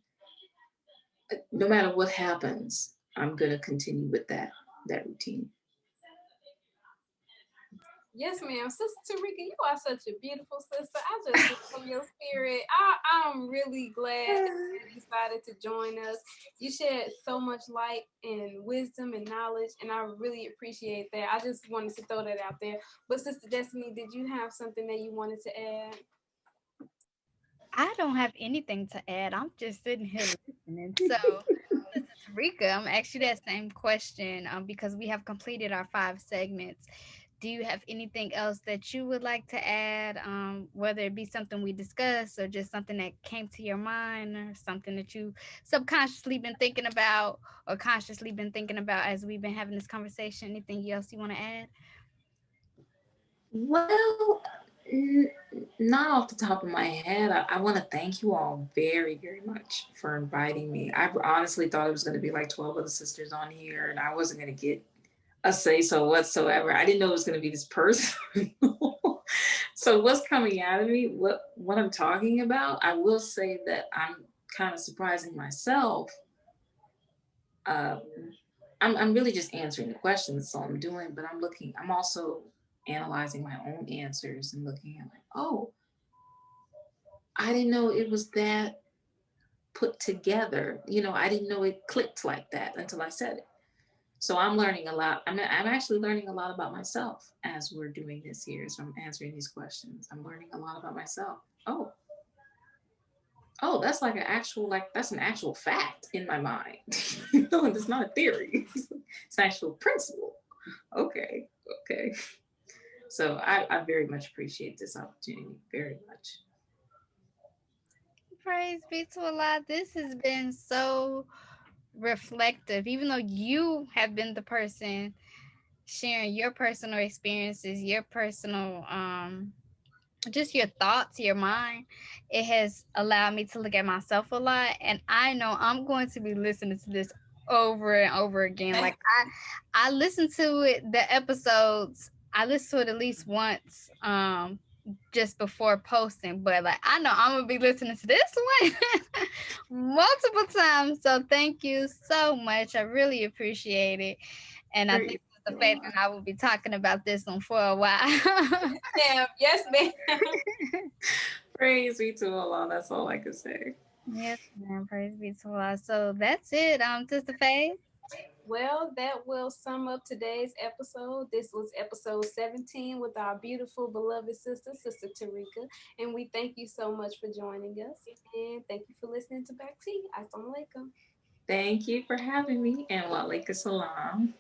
no matter what happens, I'm gonna continue with that routine. Yes, ma'am. Sister Tariqah, you are such a beautiful sister. I just love your spirit. I'm really glad that you decided to join us. You shed so much light and wisdom and knowledge, and I really appreciate that. I just wanted to throw that out there. But Sister Destiny, did you have something that you wanted to add? I don't have anything to add. I'm just sitting here listening. So, Sister Tarika, I'm actually that same question because we have completed our 5 segments. Do you have anything else that you would like to add, whether it be something we discussed or just something that came to your mind or something that you subconsciously been thinking about or consciously been thinking about as we've been having this conversation? Anything else you want to add? Well, n- not off the top of my head. I want to thank you all very, very much for inviting me. I honestly thought it was going to be like 12 other sisters on here, and I wasn't going to get a say so whatsoever. I didn't know it was going to be this person. So what's coming out of me, what I'm talking about, I will say that I'm kind of surprising myself. Um, I'm really just answering the questions, that's all I'm doing, but I'm also analyzing my own answers and looking at like, oh, I didn't know it was that put together. I didn't know it clicked like that until I said it. So I'm learning a lot. I'm actually learning a lot about myself as we're doing this here. So I'm answering these questions. I'm learning a lot about myself. Oh, that's like that's an actual fact in my mind. It's not a theory. It's an actual principle. Okay, okay. So I very much appreciate this opportunity, very much. Praise be to Allah. This has been so reflective, even though you have been the person sharing your personal experiences, your personal just your thoughts, your mind. It has allowed me to look at myself a lot, and I know I'm going to be listening to this over and over again. Like I listen to it, the episodes, I listen to it at least once just before posting, but like I know I'm gonna be listening to this one multiple times. So thank you so much. I really appreciate it. And I Praise think the the faith Lord. and I will be talking about this one for a while. Ma'am, yes, ma'am. Praise be to Allah. That's all I can say. Yes, ma'am. Praise be to Allah. So that's it, Sister Faith. Well, that will sum up today's episode. This was episode 17 with our beautiful, beloved sister, Sister Tariqah. And we thank you so much for joining us. And thank you for listening to Back Tea. Assalamu alaikum. Thank you for having me, and wa alaikum salam.